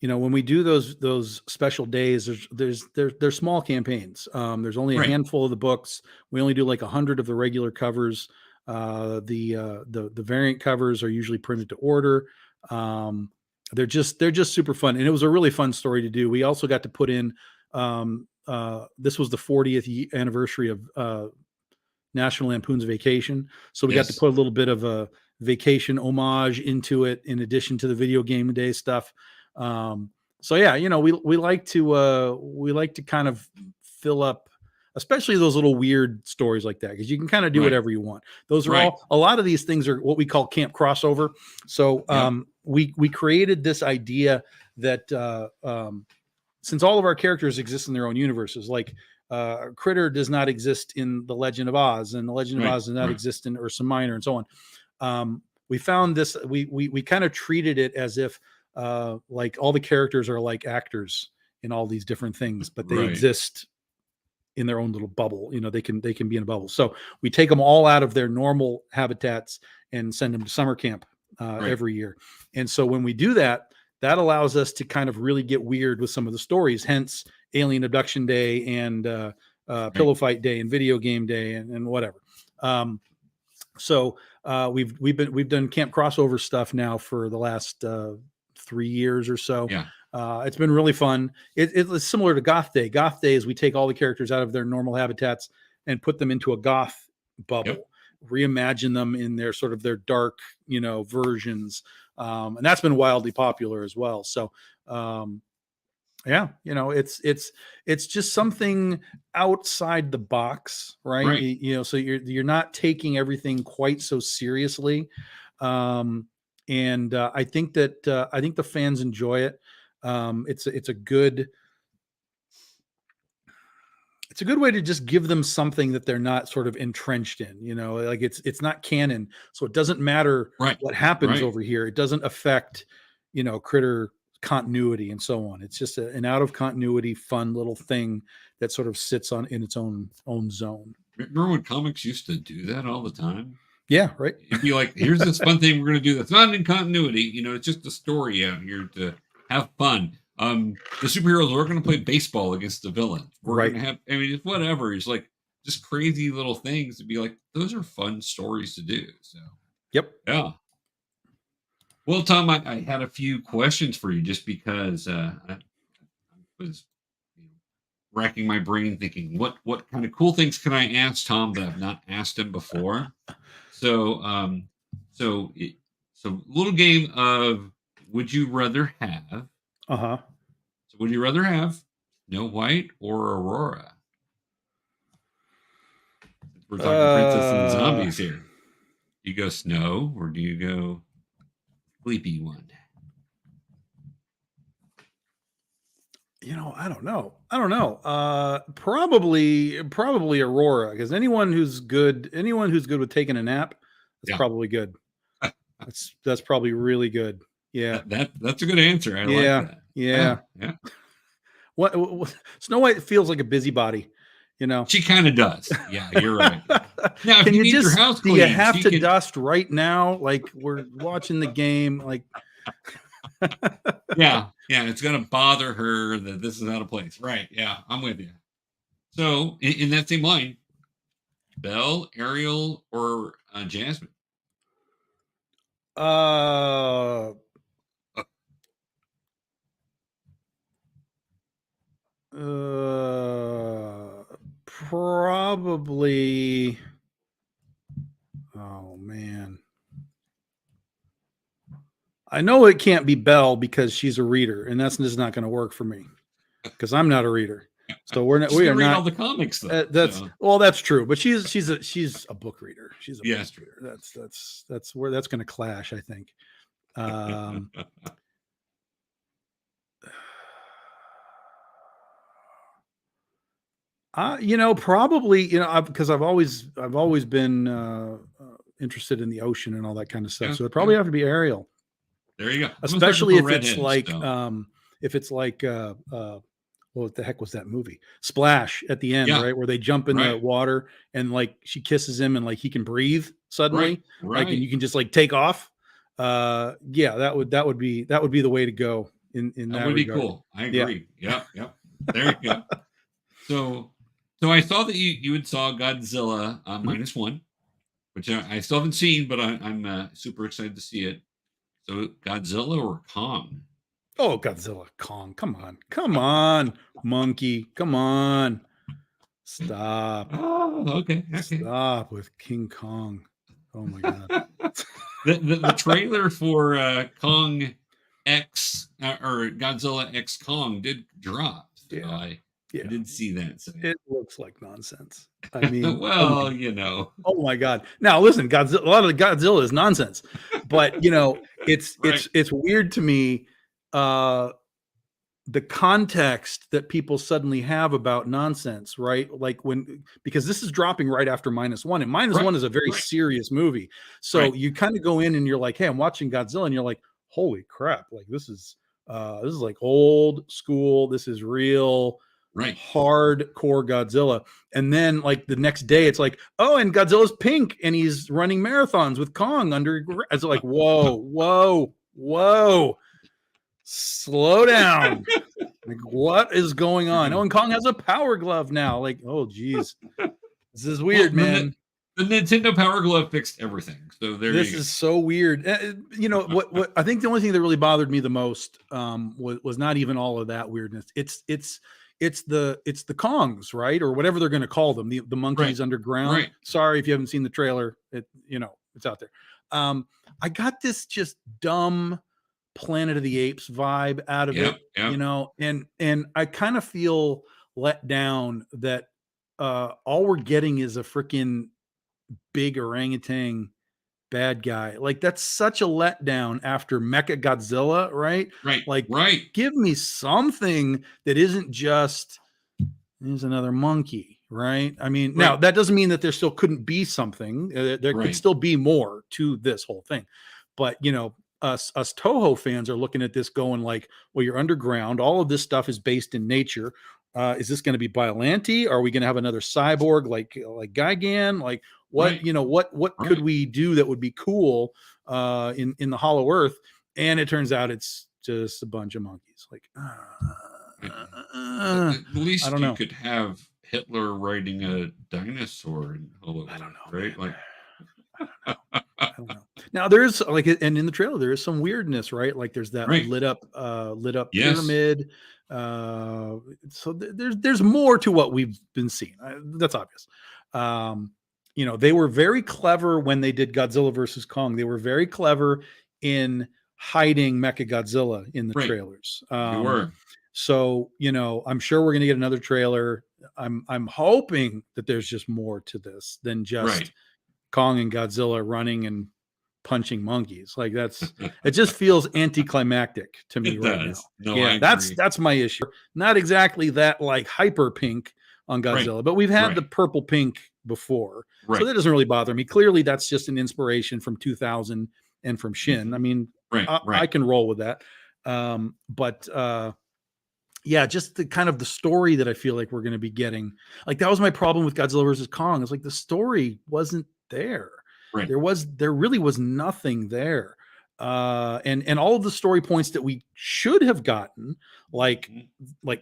When we do those special days, they're small campaigns. There's only a handful of the books. We only do like 100 of the regular covers. The variant covers are usually printed to order. They're just super fun, and it was a really fun story to do. We also got to put in. This was the 40th anniversary of National Lampoon's Vacation, so we got to put a little bit of a vacation homage into it, in addition to the Video Game Day stuff. So yeah, we like to kind of fill up, especially those little weird stories like that, because you can kind of do whatever you want. Those are a lot of these things are what we call camp crossover. So we created this idea that since all of our characters exist in their own universes, like Critter does not exist in the Legend of Oz, and the Legend of Oz does not exist in Ursa Minor, and so on. We found this. We kind of treated it as if like all the characters are like actors in all these different things, but they exist in their own little bubble. They can be in a bubble. So we take them all out of their normal habitats and send them to summer camp every year. And so when we do that, that allows us to kind of really get weird with some of the stories. Hence, Alien Abduction Day and Pillow Fight Day and Video Game Day and whatever. So we've done camp crossover stuff now for the last 3 years or so. It's been really fun. It's similar to Goth Day. Goth Day is we take all the characters out of their normal habitats and put them into a goth bubble, reimagine them in their sort of their dark, versions. And that's been wildly popular as well. So, it's just something outside the box, right? So you're not taking everything quite so seriously. And I think the fans enjoy it. It's a good way to just give them something that they're not sort of entrenched in, like it's not canon. So it doesn't matter what happens over here. It doesn't affect, Critter continuity and so on. It's just an out of continuity, fun little thing that sort of sits in its own zone. Remember when comics used to do that all the time? Yeah, right. It'd be like, here's this fun thing we're going to do that's not in continuity. It's just a story out here to have fun. The superheroes are going to play baseball against the villain. We're going to have, it's whatever. It's like just crazy little things to be like, those are fun stories to do. So, yeah. Well, Tom, I had a few questions for you just because I was racking my brain thinking, what kind of cool things can I ask Tom that I've not asked him before? So, little game of would you rather have? So, would you rather have Snow White or Aurora? We're talking princess and zombies here. Do you go Snow or do you go Sleepy one? I don't know. Probably Aurora, because anyone who's good with taking a nap, that's probably good. That's probably really good. Yeah. That's a good answer. I like that. Yeah. What Snow White feels like a busybody, She kind of does. Yeah, you're right. Now, if Can you you need just your house do clean, you have to dust right now? Like we're watching the game, like yeah, it's gonna bother her that this is out of place. Right. Yeah, I'm with you. So in that same line, Belle, Ariel, or Jasmine? Probably. Oh man. I know it can't be Belle because she's a reader, and that's just not going to work for me. because I'm not a reader. So She's we gonna are read not. all the comics though. That's true. But she's a book reader. She's a Yes, book reader. That's where that's going to clash, I think. Probably, because I've always been interested in the ocean and all that kind of stuff. So it'd probably have to be Ariel. There you go. Especially if it's like, what the heck was that movie? Splash at the end, right? Where they jump in the water and like she kisses him and like he can breathe suddenly, like, and you can just like take off. That would be the way to go in that would regard. Be cool. I agree. Yep. There you go. So I saw that you had saw Godzilla -1, which I still haven't seen, but I'm super excited to see it. So Godzilla or Kong? Oh, Godzilla, Kong. Come on, monkey. Come on. Stop. Oh, okay. Stop with King Kong. Oh my God. the trailer for Kong X or Godzilla X Kong did drop. So I did see that. So. It looks like nonsense. I mean, well, Oh my God. Now listen, Godzilla, a lot of the Godzilla is nonsense, but it's weird to me. The context that people suddenly have about nonsense, right? Like because this is dropping right after -1, and -1 is a very serious movie. So you kind of go in and you're like, hey, I'm watching Godzilla, and you're like, holy crap. Like this is like old school. This is real, hardcore Godzilla. And then like the next day it's like, oh, and Godzilla's pink and he's running marathons with Kong under. It's like, whoa. Slow down. Like, what is going on? Oh, and Kong has a power glove now. Like, oh geez, this is weird, man. The Nintendo Power Glove fixed everything. So this is so weird. What I think the only thing that really bothered me the most was not even all of that weirdness. It's the Kongs, right? Or whatever they're going to call them, the monkeys underground. Right. Sorry if you haven't seen the trailer. It's out there. I got this just dumb Planet of the Apes vibe out of it, and I kind of feel let down that all we're getting is a freaking big orangutan bad guy. Like that's such a letdown after Mecha Godzilla, right? Give me something that isn't just there's another monkey, right? I mean, now that doesn't mean that there still couldn't be something. There could still be more to this whole thing, but us Toho fans are looking at this going like, well, you're underground. All of this stuff is based in nature. Is this going to be Biollante? Are we going to have another cyborg like Gigan? Like what, what could we do that would be cool in the Hollow Earth? And it turns out it's just a bunch of monkeys. Like, at least you could have Hitler riding a dinosaur in Hollow Earth. I don't know, right? Man. I don't know. Now there's like, and in the trailer there is some weirdness, right? Like there's that lit up pyramid. So there's more to what we've been seeing. That's obvious. They were very clever when they did Godzilla versus Kong. They were very clever in hiding Mechagodzilla in the trailers. So I'm sure we're gonna get another trailer. I'm hoping that there's just more to this than just Kong and Godzilla running and punching monkeys. Like it just feels anticlimactic to me right now. No, that's my issue. Not exactly that like hyper pink on Godzilla, but we've had the purple pink before. So that doesn't really bother me. Clearly that's just an inspiration from 2000 and from Shin. I mean, I can roll with that. Just the kind of the story that I feel like we're going to be getting. Like that was my problem with Godzilla versus Kong. It's like the story wasn't there. There really was nothing there. And all of the story points that we should have gotten, like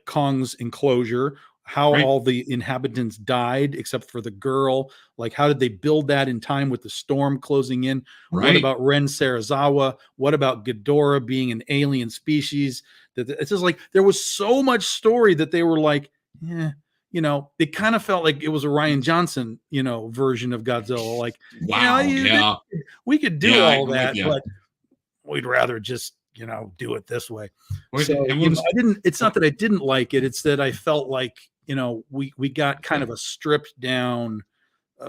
Kong's enclosure, how all the inhabitants died except for the girl. Like, how did they build that in time with the storm closing in? What about Ren Sarazawa? What about Ghidorah being an alien species? It's just like there was so much story that they were like, it kind of felt like it was a Rian Johnson, version of Godzilla. Like, we could do all that, but we'd rather just do it this way. Well, So and we'll just- it's not that I didn't like it. It's that I felt like, we got kind of a stripped down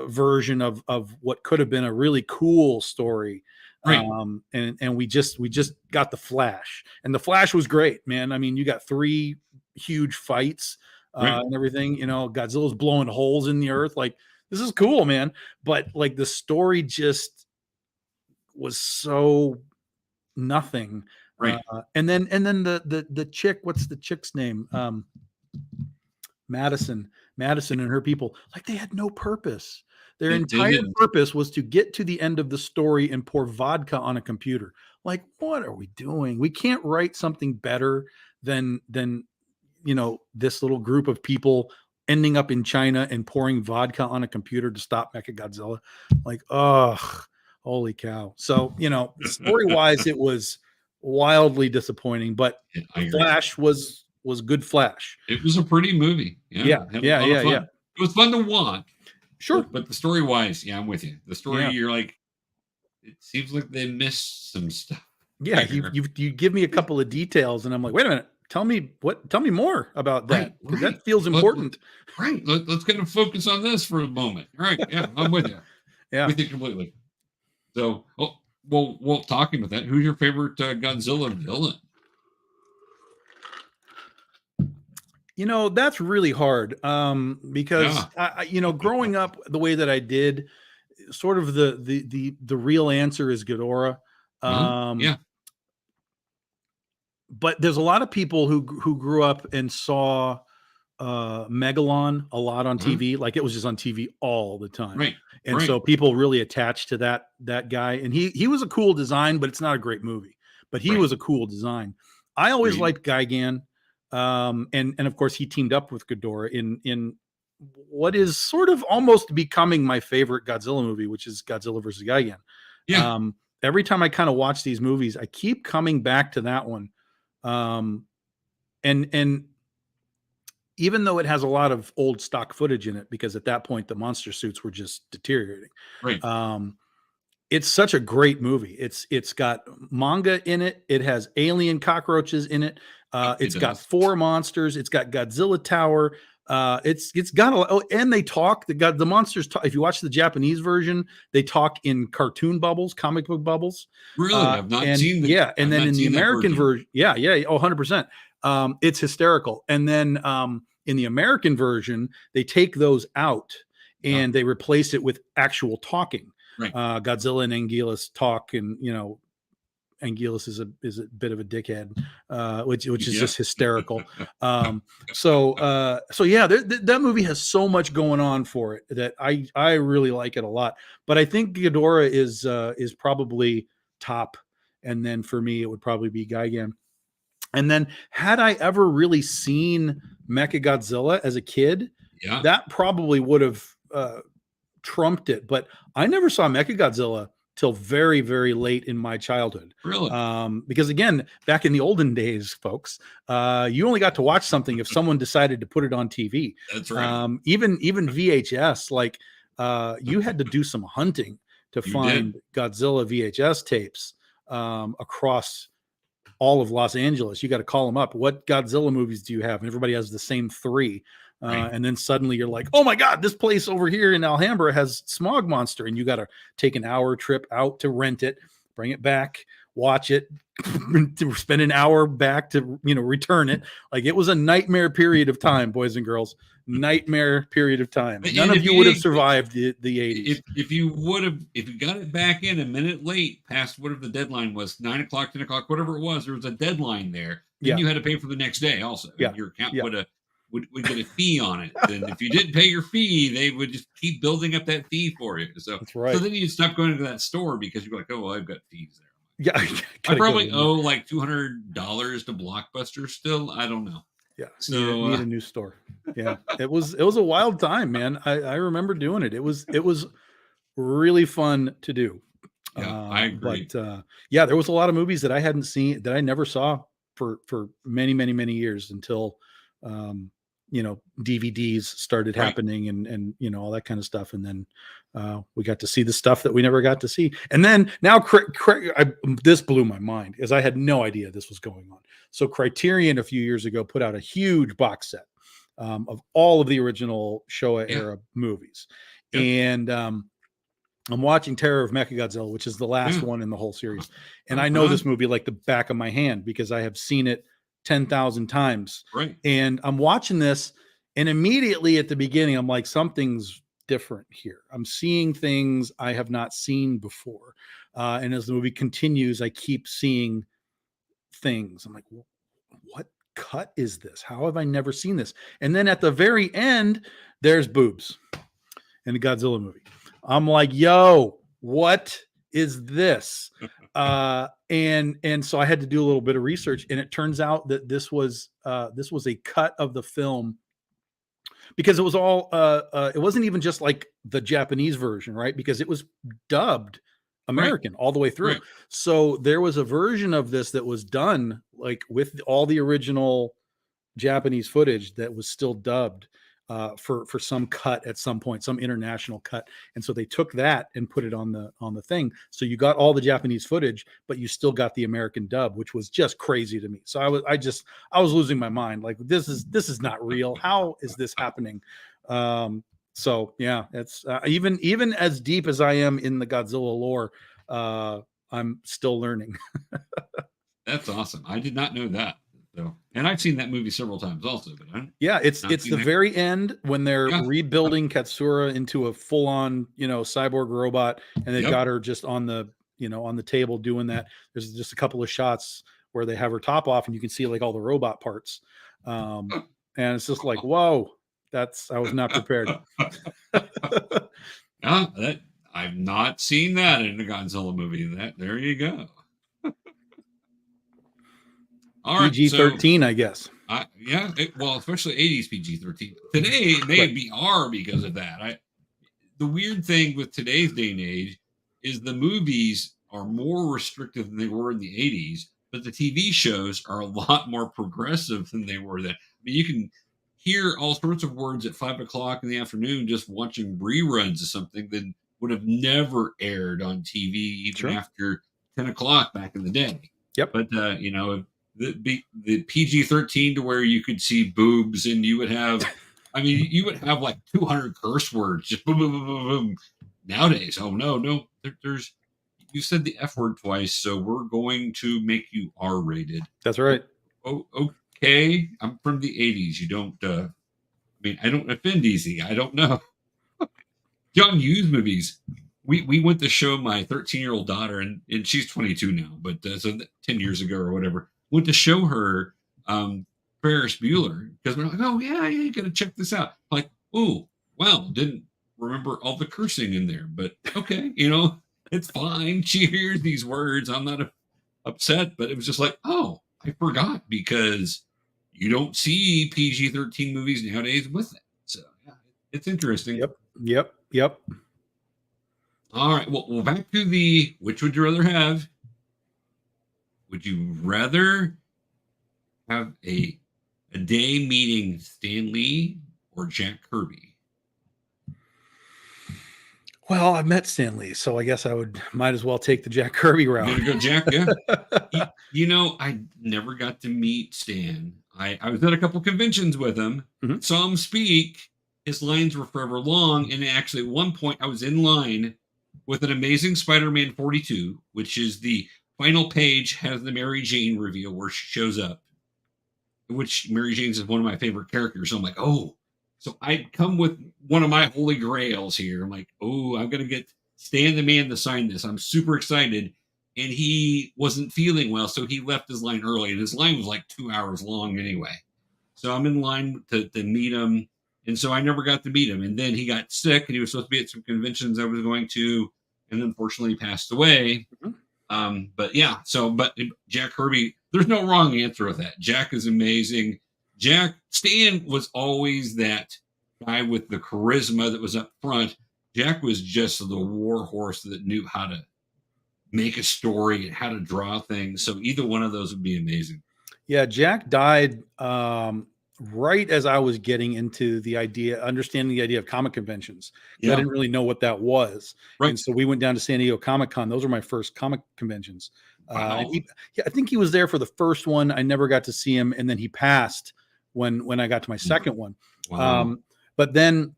version of what could have been a really cool story. Right. And we just got the Flash, and the Flash was great, man. I mean, you got 3 huge fights Right. and everything, Godzilla's blowing holes in the earth. Like, this is cool, man. But like, the story just was so nothing. Right. And then the chick, what's the chick's name? Madison and her people, like, they had no purpose. Their They entire didn't. purpose was to get to the end of the story and pour vodka on a computer. Like, what are we doing? We can't write something better than this little group of people ending up in China and pouring vodka on a computer to stop Mechagodzilla. Like, oh, holy cow. So, story wise, it was wildly disappointing, but Flash was good Flash. It was a pretty movie. Yeah. It was fun to watch. Sure. But the story wise, I'm with you. The story, Yeah. you're like, it seems like they missed some stuff. Yeah, you give me a couple of details, and I'm like, wait a minute, tell me more about that, because that feels important. Right. Let's kind of focus on this for a moment. All right. Yeah, I'm with you. Yeah, with you completely. So, well, talking about that, who's your favorite Godzilla villain? That's really hard, because I growing up the way that I did, sort of the real answer is Ghidorah. Yeah. But there's a lot of people who grew up and saw Megalon a lot on TV. Like, it was just on TV all the time. Right. And so people really attached to that guy. And he was a cool design, but it's not a great movie. But he was a cool design. I always liked Gigan. And of course he teamed up with Ghidorah in what is sort of almost becoming my favorite Godzilla movie, which is Godzilla versus Gigan. Yeah. Every time I kind of watch these movies, I keep coming back to that one. And even though it has a lot of old stock footage in it, because at that point the monster suits were just deteriorating. Right. It's such a great movie. It's got manga in it. It has alien cockroaches in it. It's got 4 monsters. It's got Godzilla Tower. It's got and they talk. The monsters talk. If you watch the Japanese version, they talk in cartoon bubbles, comic book bubbles. Really, I've not seen. And then in the American version, 100%. It's hysterical. And then in the American version, they take those out and they replace it with actual talking. Right. Godzilla and Anguillus talk, and Anguillus is a bit of a dickhead, which is just hysterical. So yeah, that movie has so much going on for it that I really like it a lot. But I think Ghidorah is probably top, and then for me it would probably be Gigan. And then, had I ever really seen Mechagodzilla as a kid, that probably would have trumped it. But I never saw Mechagodzilla till very, very late in my childhood. Really? Because again, back in the olden days, folks, you only got to watch something if someone decided to put it on TV. That's right. Even VHS, like you had to do some hunting to find Godzilla VHS tapes across all of Los Angeles. You got to call them up. What Godzilla movies do you have? And everybody has the same 3. And then suddenly you're like, oh my God, this place over here in Alhambra has Smog Monster. And you got to take an hour trip out to rent it, bring it back, watch it, spend an hour back to, return it. Like, it was a nightmare period of time, boys and girls. Nightmare period of time. None of you would have survived the 80s. If you got it back in a minute late past whatever the deadline was, 9 o'clock, 10 o'clock, whatever it was, there was a deadline there. Then you had to pay for the next day also. Yeah. Your account would get a fee on it. Then if you didn't pay your fee, they would just keep building up that fee for you. So that's right. So then you stop going to that store because you're like, oh, well, I've got fees there. Yeah, I probably owe like $200 to Blockbuster still. I don't know. Yeah, so need a new store. Yeah, it was a wild time, man. I remember doing it. It was really fun to do. Yeah, I agree. But there was a lot of movies that I hadn't seen, that I never saw for many years until DVDs started happening and all that kind of stuff. And then we got to see the stuff that we never got to see. And then now this blew my mind, as I had no idea this was going on. So Criterion a few years ago put out a huge box set of all of the original Showa era movies. Yep. And I'm watching Terror of Mechagodzilla, which is the last one in the whole series. And I know this movie like the back of my hand because I have seen it 10,000 times. Right. And I'm watching this, and immediately at the beginning, I'm like, something's different here. I'm seeing things I have not seen before. And as the movie continues, I keep seeing things. I'm like, what cut is this? How have I never seen this? And then at the very end, there's boobs in the Godzilla movie. I'm like, yo, what is this? And so I had to do a little bit of research, and it turns out that this was a cut of the film, because it was all it wasn't even just like the Japanese version, right? Because it was dubbed American all the way through. Right. So there was a version of this that was done like with all the original Japanese footage that was still dubbed for some cut at some point, some international cut. And so they took that and put it on the thing. So you got all the Japanese footage, but you still got the American dub, which was just crazy to me. So I was losing my mind. Like, this is not real. How is this happening? So yeah, it's even as deep as I am in the Godzilla lore, I'm still learning. That's awesome. I did not know that. So, and I've seen that movie several times also, but it's the very end when they're rebuilding Katsura into a full-on, cyborg robot, and they've got her just on the, on the table doing that. There's just a couple of shots where they have her top off and you can see like all the robot parts. And it's just like, whoa, I was not prepared. I've not seen that in a Godzilla movie. There you go. All right, PG-13, I guess. Well, especially 80s PG-13. Today, it may be R because of that. The weird thing with today's day and age is the movies are more restrictive than they were in the 80s, but the TV shows are a lot more progressive than they were then. I mean, you can hear all sorts of words at 5 o'clock in the afternoon just watching reruns of something that would have never aired on TV even after 10 o'clock back in the day. Yep. But, the PG-13 to where you could see boobs, and you would have, you would have like 200 curse words, just boom, boom, boom, boom, boom. Nowadays, oh no, there's, you said the F word twice, so we're going to make you R-rated. That's right. Oh, okay. I'm from the 80s. You don't, I don't offend easy. I don't know. John Hughes movies. We went to show my 13-year-old daughter, and she's 22 now, but so 10 years ago or whatever, went to show her Ferris Bueller, because we're like, oh yeah, you got to check this out. Like, oh wow, didn't remember all the cursing in there, but okay, it's fine. She hears these words. I'm not upset, but it was just like, oh, I forgot, because you don't see PG-13 movies nowadays with it. So yeah, it's interesting. Yep. All right. Well, back to which would you rather have? Would you rather have a day meeting Stan Lee or Jack Kirby? Well, I've met Stan Lee, so I guess might as well take the Jack Kirby route. Better go Jack, yeah. I never got to meet Stan. I was at a couple conventions with him, saw him speak. His lines were forever long, and actually at one point I was in line with an Amazing Spider-Man 42, which is the final page, has the Mary Jane reveal where she shows up, which Mary Jane is one of my favorite characters. So I'm like, oh, so I'd come with one of my holy grails here. I'm like, oh, I'm going to get Stan the Man to sign this. I'm super excited. And he wasn't feeling well, so he left his line early, and his line was like 2 hours long anyway. So I'm in line to meet him. And so I never got to meet him. And then he got sick, and he was supposed to be at some conventions I was going to, and unfortunately passed away. But Jack Kirby, there's no wrong answer with that. Jack is amazing. Stan was always that guy with the charisma that was up front. Jack was just the war horse that knew how to make a story and how to draw things. So either one of those would be amazing. Yeah, Jack died right as I was getting into understanding the idea of comic conventions. I didn't really know what that was. Right. And so we went down to San Diego Comic-Con. Those were my first comic conventions. Wow. I think he was there for the first one. I never got to see him. And then he passed when I got to my second one. Wow. But then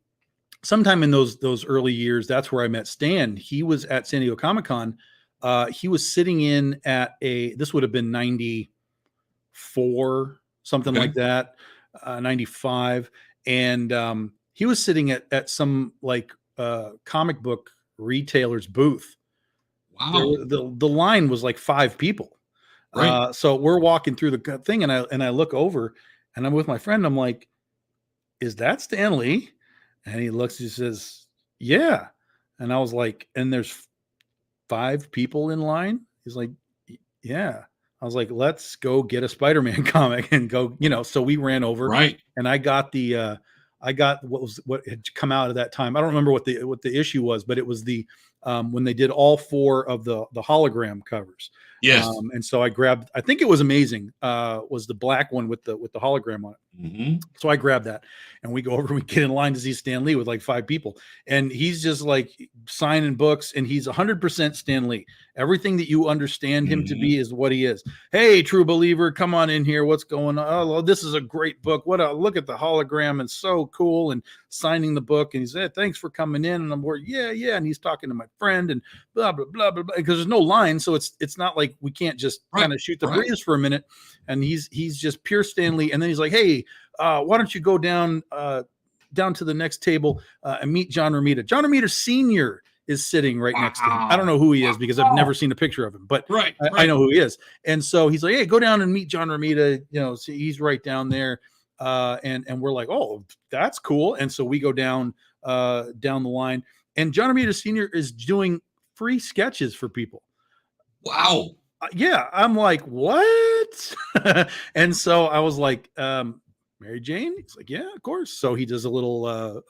sometime in those early years, that's where I met Stan. He was at San Diego Comic-Con. He was sitting in at this would have been 94, something like that, 95. And he was sitting at some like comic book retailer's booth. Wow. The line was like 5 people. Right. So we're walking through the thing, and I look over, and I'm with my friend. I'm like, is that Stan Lee? And he looks, he says, yeah. And I was like, and there's 5 people in line? He's like, yeah. I was like, let's go get a Spider-Man comic and go, so we ran over. Right. And I got what had come out at that time. I don't remember what the issue was, but it was when they did all 4 of the hologram covers. Yes. And so I grabbed, I think it was Amazing, was the black one with the hologram on it. Mm-hmm. So I grabbed that, and we go over and we get in line to see Stan Lee with like 5 people. And he's just like signing books, and he's 100% Stan Lee. Everything that you understand him to be is what he is. Hey, true believer, come on in here. What's going on? Oh, this is a great book. Look at the hologram, and so cool. And signing the book. And he said, thanks for coming in. And I'm like, yeah. And he's talking to my friend and blah, blah, blah, blah, blah. Because there's no line. So it's not like we can't just kind of shoot the breeze for a minute. And he's just pure Stan Lee. And then he's like, hey, why don't you go down to the next table and meet John Romita. John Romita Sr. is sitting right next to him. I don't know who he is because I've never seen a picture of him, but I know who he is. And so he's like, hey, go down and meet John Romita. So he's right down there. And we're like, oh, that's cool. And so we go down the line, and John Romita Sr. is doing free sketches for people. Wow. Yeah. I'm like, what? And so I was like, Mary Jane? He's like, yeah, of course. So he does a little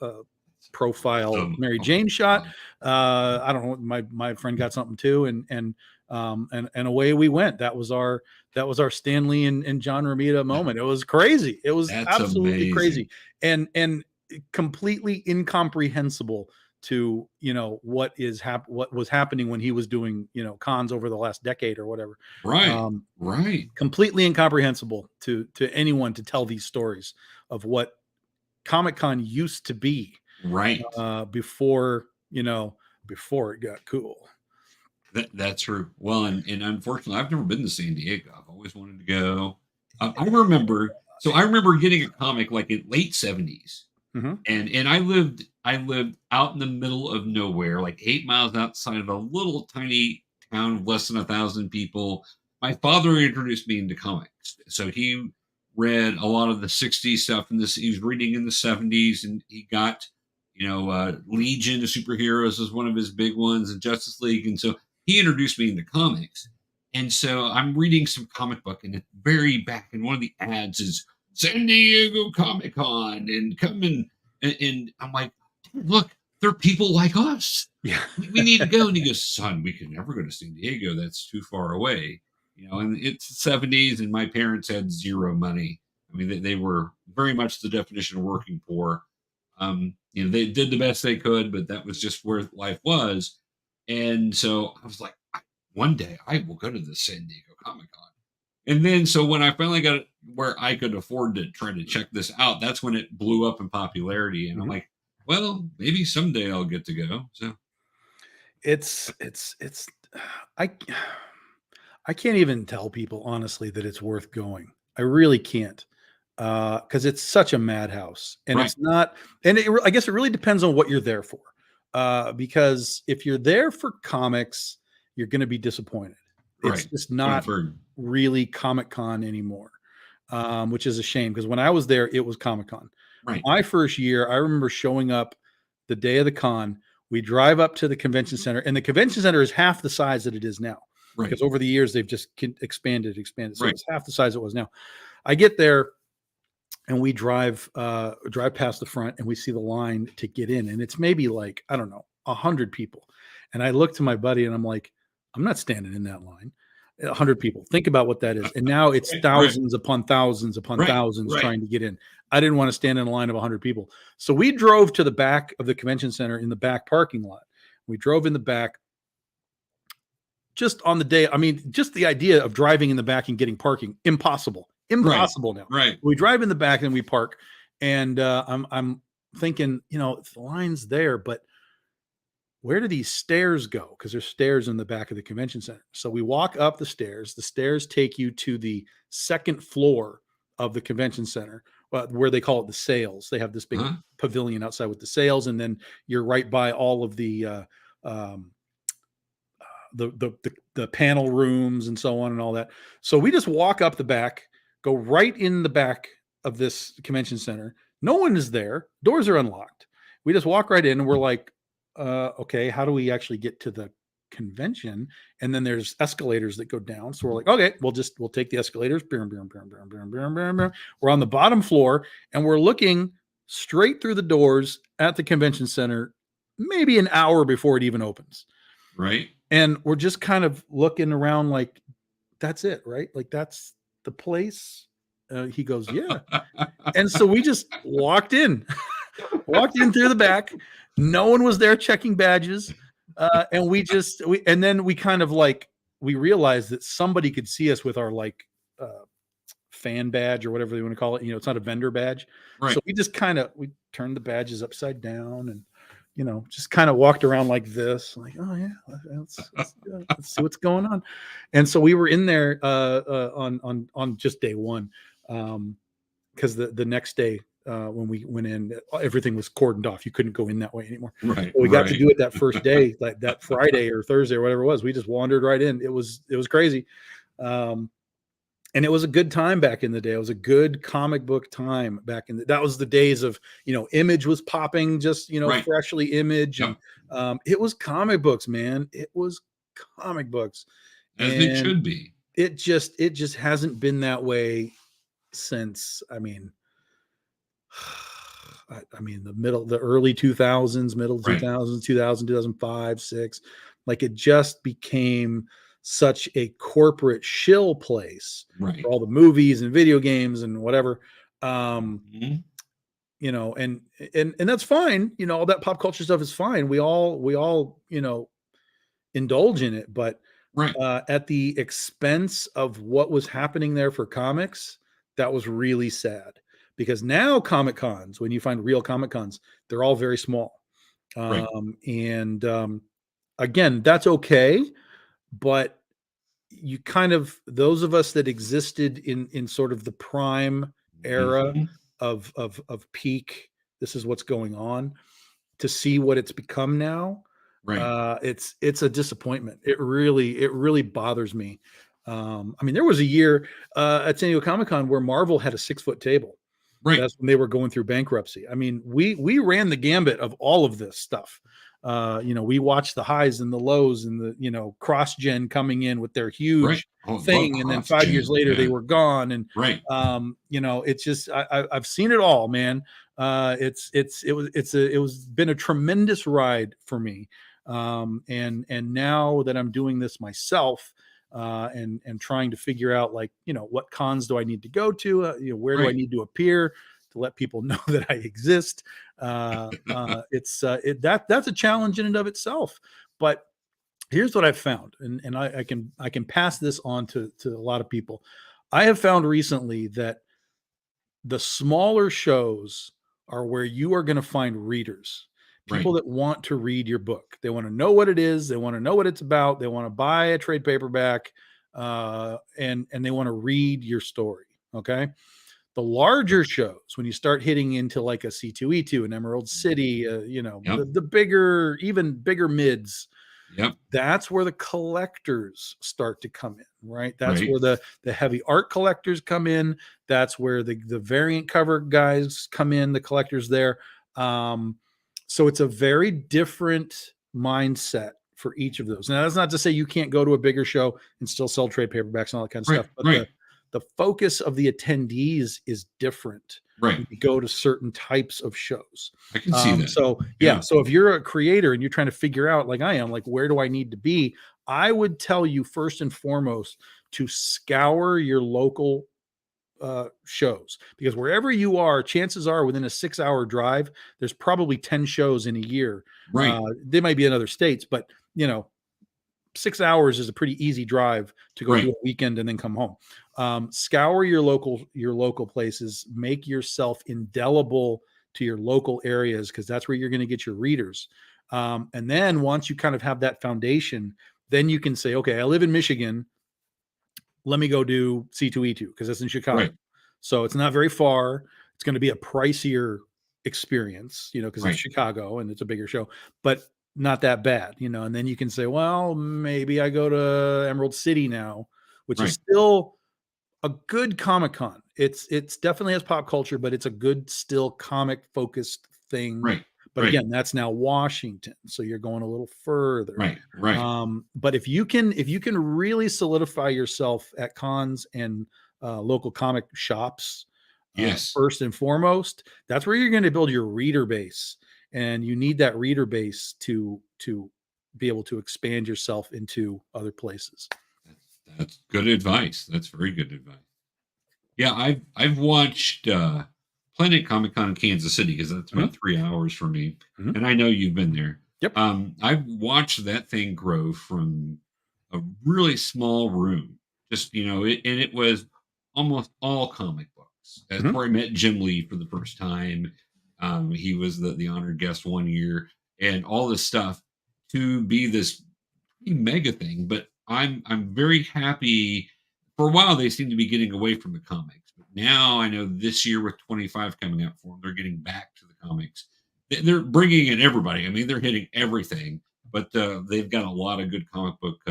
profile Mary Jane shot. I don't know. My friend got something too, and away we went. That was our Stan Lee and John Romita moment. It was crazy. It was absolutely crazy, and completely incomprehensible to what was happening when he was doing cons over the last decade or whatever. Right. Completely incomprehensible to anyone to tell these stories of what Comic-Con used to be. Right. Before it got cool. That's true. Well, and unfortunately, I've never been to San Diego. I've always wanted to go. I remember getting a comic like in late 70s. Mm-hmm. And I lived out in the middle of nowhere, like 8 miles outside of a little tiny town of less than 1,000 people. My father introduced me into comics. So he read a lot of the 60s stuff, and he was reading in the 70s, and he got, Legion of Superheroes was one of his big ones, and Justice League. And so he introduced me into comics. And so I'm reading some comic book, and at the very back in one of the ads is San Diego Comic-Con, and come in. And I'm like, look, they're people like us. Yeah. We need to go. And he goes, son, we can never go to San Diego. That's too far away. And it's the 70s, and my parents had zero money. I mean, they were very much the definition of working poor. They did the best they could, but that was just where life was. And so I was like, one day I will go to the San Diego Comic-Con. And then, so when I finally got it where I could afford to try to check this out, that's when it blew up in popularity. And I'm like, well, maybe someday I'll get to go. So I can't even tell people honestly that it's worth going. I really can't. Because it's such a madhouse, and it's not, and I guess it really depends on what you're there for. Because if you're there for comics, you're going to be disappointed. It's just not really Comic-Con anymore, which is a shame, because when I was there, it was Comic-Con. My first year, I remember showing up the day of the con. We drive up to the convention center, and the convention center is half the size that it is now, because over the years they've just expanded. So it's half the size it was now. I get there, and we drive past the front, and we see the line to get in, and it's maybe like, I don't know, 100 people. And I look to my buddy, and I'm like, I'm not standing in that line. 100 people. Think about what that is. And now it's thousands upon thousands upon thousands trying to get in. I didn't want to stand in a line of 100 people. So we drove to the back of the convention center in the back parking lot. We drove in the back just on the day. I mean, just the idea of driving in the back and getting parking, impossible now. Right. We drive in the back and we park. And I'm thinking, the line's there, but where do these stairs go? Because there's stairs in the back of the convention center. So we walk up the stairs. The stairs take you to the second floor of the convention center, where they call it the sales. They have this big pavilion outside with the sales, and then you're right by all of the panel rooms and so on and all that. So we just walk up the back, go right in the back of this convention center. No one is there. Doors are unlocked. We just walk right in, and we're like, okay, how do we actually get to the convention? And then there's escalators that go down. So we're like, okay, we'll take the escalators. We're on the bottom floor, and we're looking straight through the doors at the convention center, maybe an hour before it even opens. Right. And we're just kind of looking around like, that's it, right? Like, that's the place. He goes, yeah. And so we just walked in through the back. No one was there checking badges. And we realized that somebody could see us with our fan badge or whatever they want to call it. It's not a vendor badge. Right. So we just we turned the badges upside down and, just kind of walked around like this, like, oh yeah, let's see what's going on. And so we were in there on just day one, because the next day when we went in, everything was cordoned off. You couldn't go in that way anymore. Right. But we got to do it that first day, like that Friday or Thursday or whatever it was. We just wandered right in. It was crazy. And it was a good time back in the day. It was a good comic book time back in that was the days of, Image was popping, just, freshly Image. Yep. And it was comic books, man. It was comic books. As it should be. It just hasn't been that way since, the early 2000s, middle 2000s, 2005, 6. Like, it just became such a corporate shill place for all the movies and video games and whatever. And that's fine. All that pop culture stuff is fine. We all indulge in it, but at the expense of what was happening there for comics, that was really sad. Because now Comic Cons, when you find real Comic Cons, they're all very small. And again, that's okay. But you those of us that existed in sort of the prime era of peak, this is what's going on, to see what it's become now. It's a disappointment. It really bothers me. There was a year at San Diego Comic-Con where Marvel had a 6-foot table. Right. That's when they were going through bankruptcy. We ran the gambit of all of this stuff. We watched the highs and the lows and the, cross-gen coming in with their huge thing. And then 5 years later, they were gone. And, it's just, I've seen it all, man. It was been a tremendous ride for me. And now that I'm doing this myself, and trying to figure out, what cons do I need to go to? Where do I need to appear to let people know that I exist? That's a challenge in and of itself. But here's what I've found, and I can pass this on to a lot of people. I have found recently that the smaller shows are where you are going to find readers. People that want to read your book. They want to know what it is. They want to know what it's about. They want to buy a trade paperback, and they want to read your story. Okay. The larger shows, when you start hitting into like a C2E2, an Emerald City, the bigger, even bigger mids, that's where the collectors start to come in, right? That's where the heavy art collectors come in. That's where the variant cover guys come in, the collectors there. So it's a very different mindset for each of those. Now, that's not to say you can't go to a bigger show and still sell trade paperbacks and all that kind of stuff. But the focus of the attendees is different. When you go to certain types of shows. I can see that. So, so if you're a creator and you're trying to figure out, like I am, like, where do I need to be? I would tell you first and foremost to scour your local shows, because wherever you are, chances are within a 6-hour drive, there's probably 10 shows in a year. Right. They might be in other states, but 6 hours is a pretty easy drive to go do Right. a weekend and then come home. Scour your local places, make yourself indelible to your local areas, because that's where you're going to get your readers. And then once you kind of have that foundation, then you can say, okay, I live in Michigan. Let me go do C2E2 because it's in Chicago. Right. So it's not very far. It's going to be a pricier experience, because Right. it's Chicago and it's a bigger show, but not that bad, and then you can say, well, maybe I go to Emerald City now, which is still a good Comic-Con. It's definitely has pop culture, but it's a good, still comic focused thing. Right. But Right. again, that's now Washington, so you're going a little further. Right. Right. But if you can really solidify yourself at cons and local comic shops, Yes. first and foremost, that's where you're going to build your reader base, and you need that reader base to be able to expand yourself into other places. That's good advice. That's very good advice. Yeah, I've watched Planet Comic Con in Kansas City, because that's about 3 hours from me, and I know you've been there. Yep. I've watched that thing grow from a really small room, just and it was almost all comic books. That's where I met Jim Lee for the first time. He was the honored guest one year, and all this stuff, to be this mega thing. But I'm very happy. For a while, they seem to be getting away from the comics, but now I know this year with 25 coming out for them, they're getting back to the comics. They're bringing in everybody. I mean, they're hitting everything, but they've got a lot of good comic book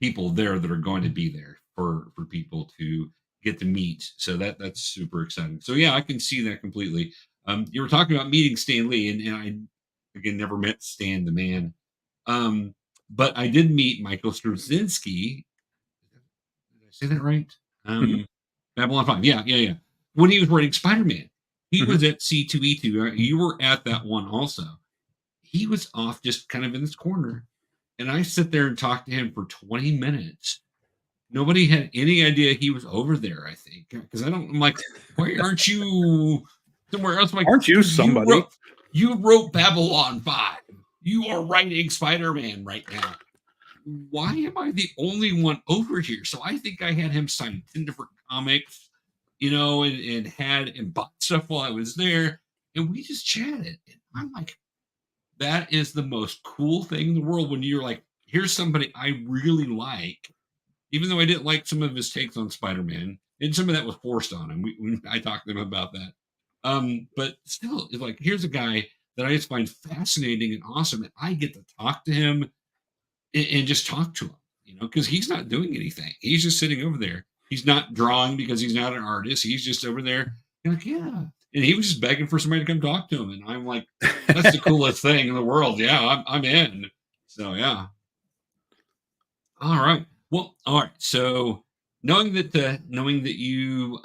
people there that are going to be there for people to get to meet. So that's super exciting. So yeah, I can see that completely. You were talking about meeting Stan Lee, and I again never met Stan the man, but I did meet Michael Straczynski. Did I say that right? Babylon 5. Yeah. When he was writing Spider-Man, he was at C2E2. You were at that one also. He was off just kind of in this corner, and I sit there and talk to him for 20 minutes. Nobody had any idea he was over there, I think, because I'm like, why aren't you somewhere else? I'm like, aren't you somebody? You wrote Babylon 5. You are writing Spider-Man right now. Why am I the only one over here? So I think I had him sign 10 different comics, and bought stuff while I was there. And we just chatted. And I'm like, that is the most cool thing in the world, when you're like, here's somebody I really like, even though I didn't like some of his takes on Spider-Man, and some of that was forced on him. I talked to him about that. But still, it's like, here's a guy that I just find fascinating and awesome, and I get to talk to him and just talk to him, because he's not doing anything. He's just sitting over there. He's not drawing because he's not an artist. He's just over there. You're like, yeah. And he was just begging for somebody to come talk to him. And I'm like, that's the coolest thing in the world. Yeah, I'm in. So, yeah. All right. Well, all right. So knowing that you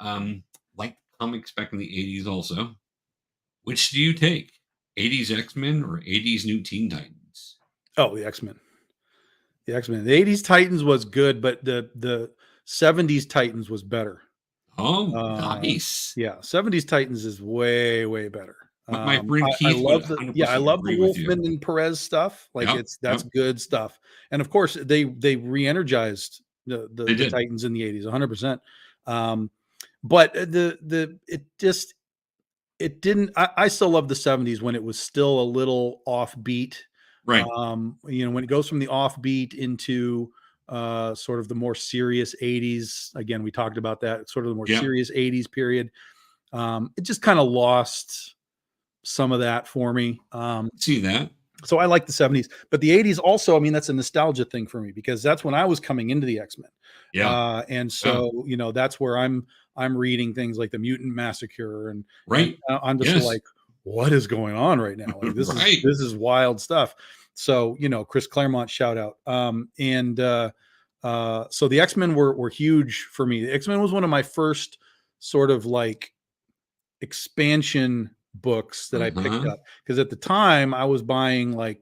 liked comics back in the 80s also, which do you take? 80s X-Men or 80s New Teen Titans? Oh, the X-Men. The X-Men. The 80s Titans was good, but the 70s Titans was better. Oh, nice. Yeah, 70s Titans is way, way better. My friend Keith, I love the Wolfman and Perez stuff. Like, that's good stuff. And of course, they re-energized the Titans in the 80s, 100%. But it didn't. I still love the 70s when it was still a little offbeat. Right. When it goes from the offbeat into sort of the more serious 80s. Again, we talked about that, sort of the more serious 80s period. It just kind of lost some of that for me. See that. So I like the 70s, but the 80s also, I mean, that's a nostalgia thing for me, because that's when I was coming into the X-Men. Yeah. And so, that's where I'm reading things like the Mutant Massacre, and I'm just like, what is going on right now? Like, this is wild stuff. So, Chris Claremont, shout out. So the X-Men were huge for me. The X-Men was one of my first sort of like expansion books that I picked up, because at the time I was buying like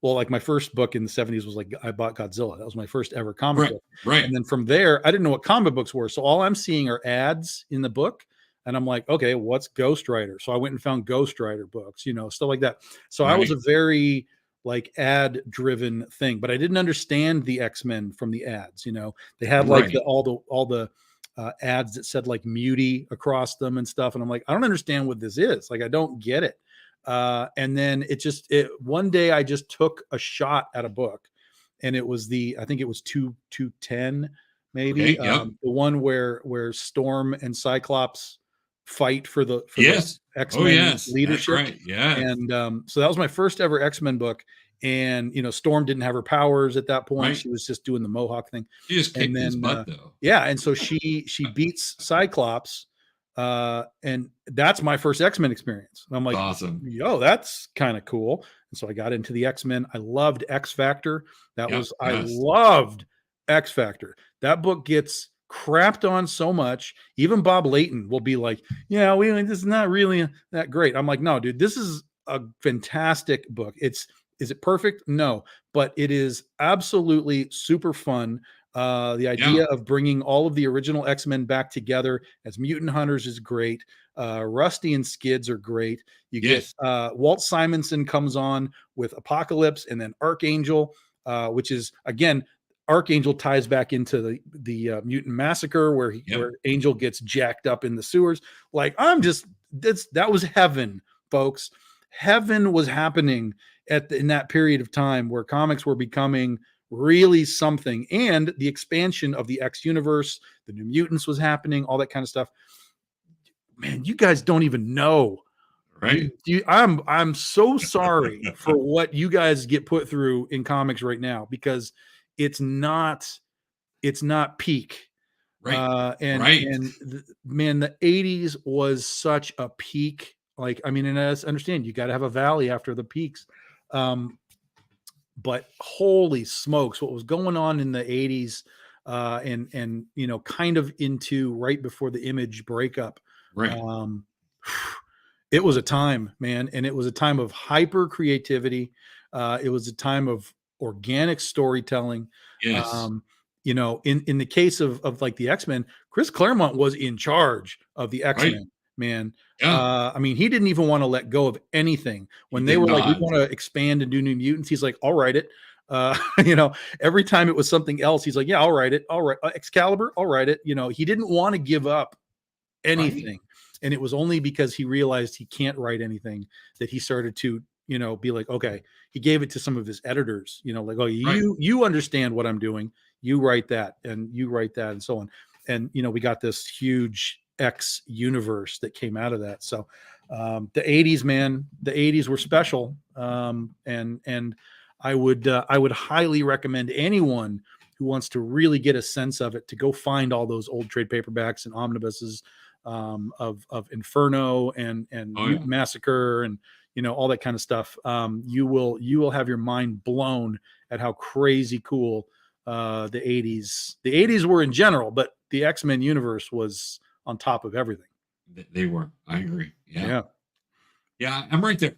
well, like my first book in the 70s was like I bought Godzilla. That was my first ever comic Right. book. Right. And then from there, I didn't know what comic books were. So all I'm seeing are ads in the book. And I'm like, okay, what's Ghost Rider? So I went and found Ghost Rider books, stuff like that. So I was Right. a very like ad driven thing, but I didn't understand the X-Men from the ads. They had like Right. all the ads that said like Muty across them and stuff. And I'm like, I don't understand what this is. Like, I don't get it. And then one day I just took a shot at a book, and it was I think it was 210 maybe. Okay. Yep. The one where Storm and Cyclops fight for the Yes. X-Men Oh, yes. That's leadership. right. Yes. And so that was my first ever X-Men book. And Storm didn't have her powers at that point. Right. She was just doing the Mohawk thing. She just kicked And his then butt, though. yeah, and so she beats Cyclops, and that's my first X-Men experience. And I'm like, Awesome. yo, that's kind of cool. And so I got into the X-Men. I loved X Factor. I loved X Factor. That book gets crapped on so much. Even Bob Layton will be like, yeah, this is not really that great. I'm like, no, dude, this is a fantastic book. Is it perfect? No, but it is absolutely super fun. The idea of bringing all of the original X-Men back together as mutant hunters is great. Rusty and Skids are great. You get Walt Simonson comes on with Apocalypse, and then Archangel, which is, again, Archangel ties back into the Mutant Massacre where Angel gets jacked up in the sewers. Like, that was heaven, folks. Heaven was happening in that period of time where comics were becoming really something, and the expansion of the X universe, the New Mutants was happening, all that kind of stuff. Man, you guys don't even know. Right. I'm so sorry for what you guys get put through in comics right now, because it's not peak. Right. Man, the 80s was such a peak. Like, I mean, and I understand you got to have a valley after the peaks. But holy smokes, what was going on in the 80s, and kind of into right before the Image breakup. Right. It was a time, man, and it was a time of hyper creativity. It was a time of organic storytelling. Yes. In the case of like the X-Men, Chris Claremont was in charge of the X-Men. Right. Man. Yeah. I mean, he didn't even want to let go of anything. When they were like, we want to expand and do New Mutants, he's like, I'll write it. Every time it was something else, he's like, yeah, I'll write it. I'll write Excalibur, I'll write it. He didn't want to give up anything. Right. And it was only because he realized he can't write anything that he started to, be like, okay, he gave it to some of his editors, like, oh, you understand what I'm doing. You write that, and you write that, and so on. And, we got this huge X universe that came out of that. So the 80s, man, the 80s were special. And I would highly recommend anyone who wants to really get a sense of it to go find all those old trade paperbacks and omnibuses of Inferno and Massacre and all that kind of stuff. You will have your mind blown at how crazy cool the 80s were in general, but the X-Men universe was on top of everything. They were. I agree. Yeah. I'm right there.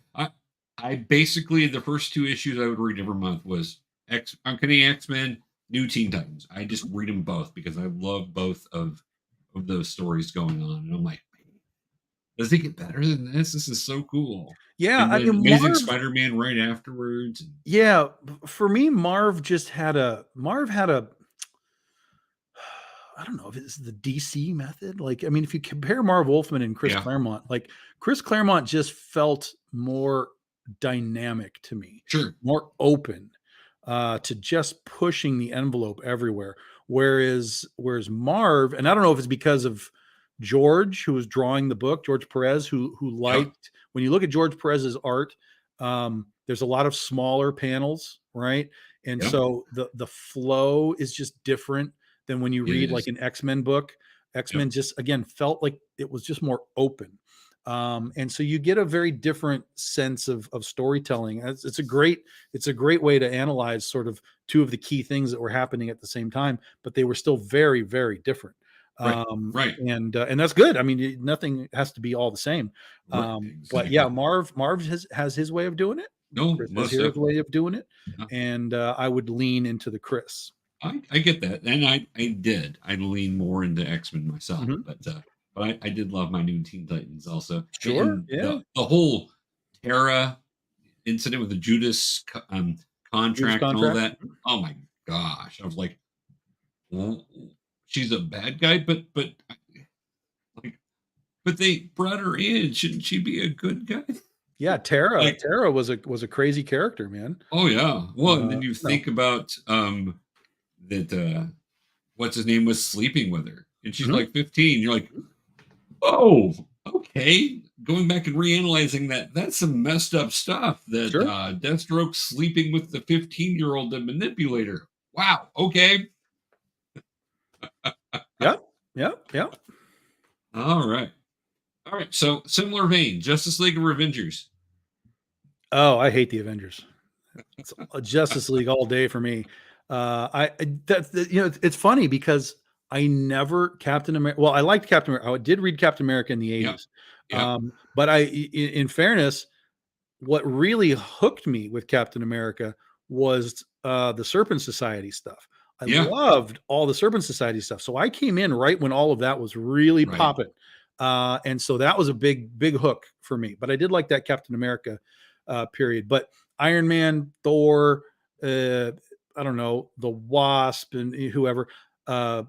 I basically, the first 2 issues I would read every month was Uncanny X-Men, New Teen Titans. I just read them both because I love both of those stories going on, and I'm like, does it get better than this? This is so cool. Yeah, I mean, Amazing Spider-Man right afterwards. Yeah, for me, Marv had a I don't know if it's the DC method. Like, I mean, if you compare Marv Wolfman and Chris Claremont, like Chris Claremont just felt more dynamic to me, more open to just pushing the envelope everywhere. Whereas Marv, and I don't know if it's because of George, who was drawing the book, George Perez, who liked, when you look at George Perez's art, there's a lot of smaller panels, right? And so the flow is just different than when you read like an X-Men book. X-Men just, again, felt like it was just more open. And so you get a very different sense of storytelling. It's a great way to analyze sort of 2 of the key things that were happening at the same time, but they were still very, very different. Right. And that's good. I mean, nothing has to be all the same. But yeah, Marv has his way of doing it, No, Chris most Hero's definitely. way of doing it, Yeah. and I would lean into the Chris. I get that, and I did. I lean more into X-Men myself, Mhm. but I did love my new Teen Titans also, Sure, and yeah. the whole Terra incident with the Judas contract and all Contract. that. Oh my gosh, I was like, well, she's a bad guy, but like, but they brought her in. Shouldn't she be a good guy? Yeah, Tara. Like, Tara was a crazy character, man. oh yeah. Well, and then you No, think about that what's his name was sleeping with her, and she's Mhm. like 15. You're like, oh, okay. Going back and reanalyzing that, that's some messed up stuff. That Sure. Deathstroke sleeping with the 15-year-old to manipulate her. Wow. Okay. Yep. Yep. Yep. All right. All right. So similar vein, Justice League of Revengers. Oh, I hate the Avengers. It's a Justice League all day for me. It's funny because I never Captain America. Well, I liked Captain America. I did read Captain America in the Yep. 80s. Yep. But in fairness, what really hooked me with Captain America was the Serpent Society stuff. I Yeah. loved all the Serpent Society stuff. So I came in right when all of that was really Right. popping. And so that was a big hook for me. But I did like that Captain America period. But Iron Man, Thor, I don't know, the Wasp and whoever,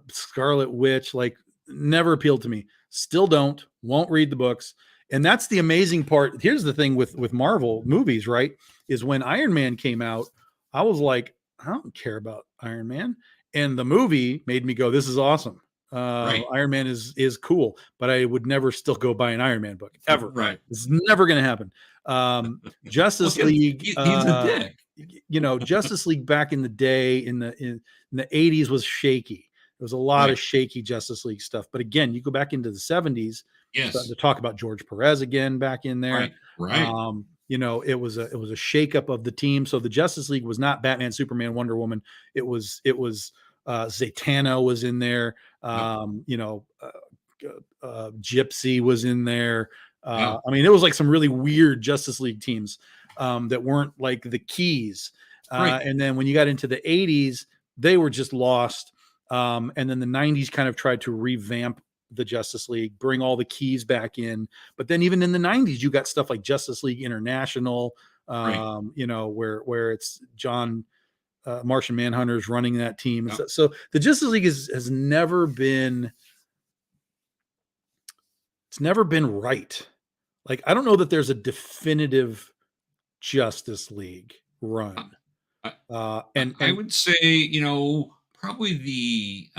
Scarlet Witch, like never appealed to me. Still don't, won't read the books. And that's the amazing part. Here's the thing with Marvel movies, right? Is when Iron Man came out, I was like, I don't care about Iron Man. And the movie made me go, this is awesome. Right. Iron Man is cool, but I would never still go buy an Iron Man book ever. Right. It's never going to happen. Well, Justice 'cause League, he's a dick. Justice League back in the day in the 80s was shaky. There was a lot Right. of shaky Justice League stuff. But again, you go back into the 70s, starting Yes. to talk about George Perez again back in there. Right. It was a shakeup of the team. So the Justice League was not Batman, Superman, Wonder Woman. It was Zatanna was in there. Gypsy was in there. Yeah. I mean, it was like some really weird Justice League teams that weren't like the keys. Right. And then when you got into the 80s, they were just lost. And then the 90s kind of tried to revamp the Justice League, bring all the keys back in. But then even in the 90s, you got stuff like Justice League International, Right. where it's John Martian Manhunter's running that team. Yep. So the Justice League has never been, it's never been right. Like, I don't know that there's a definitive Justice League run. And I would say, probably the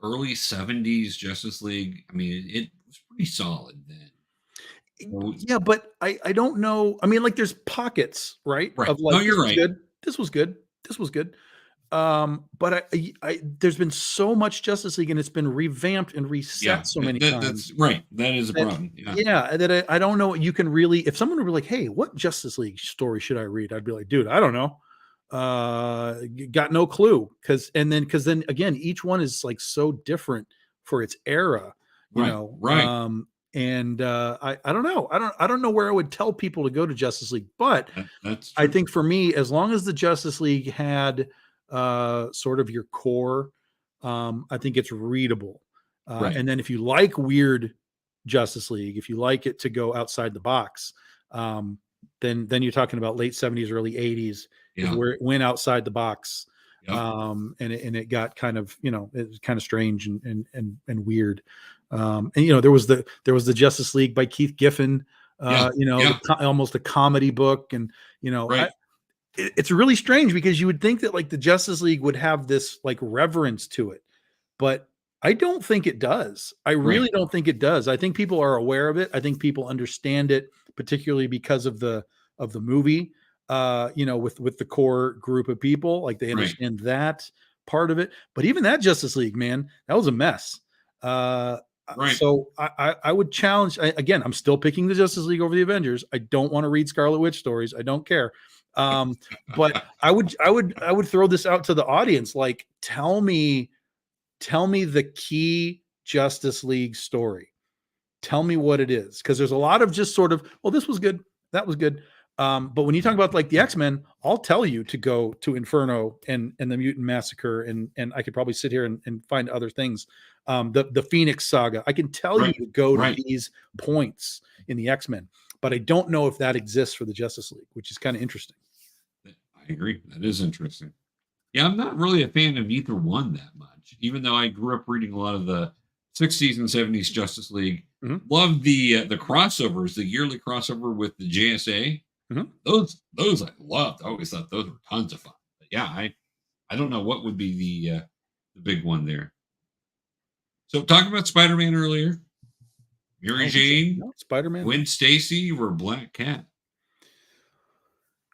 early 70s Justice League. I mean, it was pretty solid then. yeah, but I don't know. I mean, like there's pockets, right? Right. Of No, like, you're right. good. This was good. This was good. But there's been so much Justice League and it's been revamped and reset so many times. That's right. That is a problem. Yeah, that I don't know. You can really, if someone would be like, "Hey, what Justice League story should I read?" I'd be like, "Dude, I don't know. Got no clue." Because then again, each one is like so different for its era, Right. And I don't know. I don't know where I would tell people to go to Justice League, but That's true. I think for me, as long as the Justice League had sort of your core, I think it's readable. Right. And then if you like weird Justice League, if you like it to go outside the box, then you're talking about late 70s, early 80s is where it went outside the box. Yep. And it got kind of, it was kind of strange and weird. And there was the Justice League by Keith Giffen, almost a comedy book. And, Right. it's really strange because you would think that like the Justice League would have this like reverence to it, but I don't think it does. I really don't think it does. I think people are aware of it. I think people understand it, particularly because of the movie, with the core group of people, like they understand that part of it. But even that Justice League, man, that was a mess. So I would challenge again. I'm still picking the Justice League over the Avengers. I don't want to read Scarlet Witch stories. I don't care. But I would throw this out to the audience. Like, tell me the key Justice League story. Tell me what it is. Because there's a lot of just sort of, well, this was good. That was good. But when you talk about like the X-Men, I'll tell you to go to Inferno and the Mutant Massacre, and I could probably sit here and find other things. The Phoenix Saga. I can tell you to go to these points in the X-Men, but I don't know if that exists for the Justice League, which is kind of interesting. I agree. That is interesting. Yeah, I'm not really a fan of either one that much, even though I grew up reading a lot of the 60s and 70s Justice League. Loved the crossovers, the yearly crossover with the JSA. Those I loved. I always thought those were tons of fun. But yeah, I don't know what would be the big one there. So talking about Spider-Man earlier, Mary Jane, Spider-Man, Gwen Stacy, or Black Cat.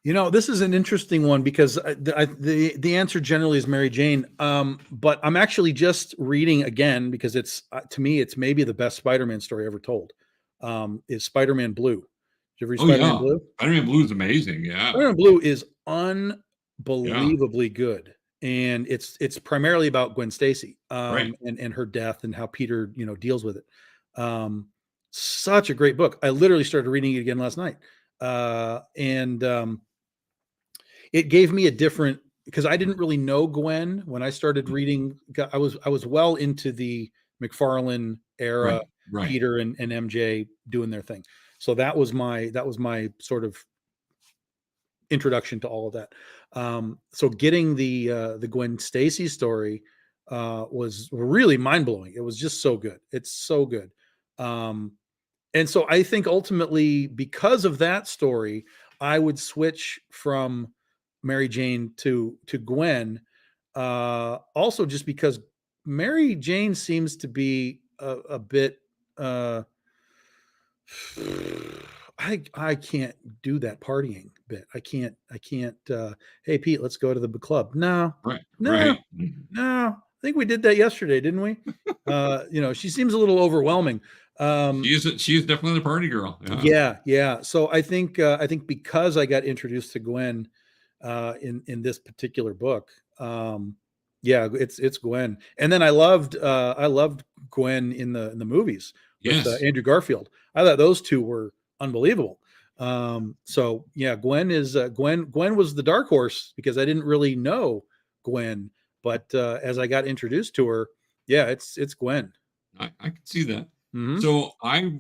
This is an interesting one because the answer generally is Mary Jane. But I'm actually just reading again because it's to me it's maybe the best Spider-Man story ever told. Is Spider-Man Blue? Did you ever read Spider-Man Blue? Spider-Man Blue is amazing. Yeah, Spider-Man Blue is unbelievably good, and it's primarily about Gwen Stacy and her death and how Peter deals with it. Such a great book. I literally started reading it again last night, and it gave me a different, because I didn't really know Gwen when I started reading. I was well into the McFarlane era, Peter and MJ doing their thing. So that was my sort of introduction to all of that. So getting the Gwen Stacy story was really mind blowing. It was just so good. It's so good. And so I think ultimately because of that story, I would switch from Mary Jane to Gwen. Also just because Mary Jane seems to be a bit, I can't do that partying bit. I can't, hey Pete, let's go to the club. No. I think we did that yesterday, didn't we? She seems a little overwhelming. She's definitely the party girl. Yeah. So I think because I got introduced to Gwen in this particular book, it's Gwen. And then I loved Gwen in the movies with Andrew Garfield. I thought those two were unbelievable. So yeah, Gwen is Gwen was the dark horse because I didn't really know Gwen, but as I got introduced to her, it's Gwen. I can see that. So I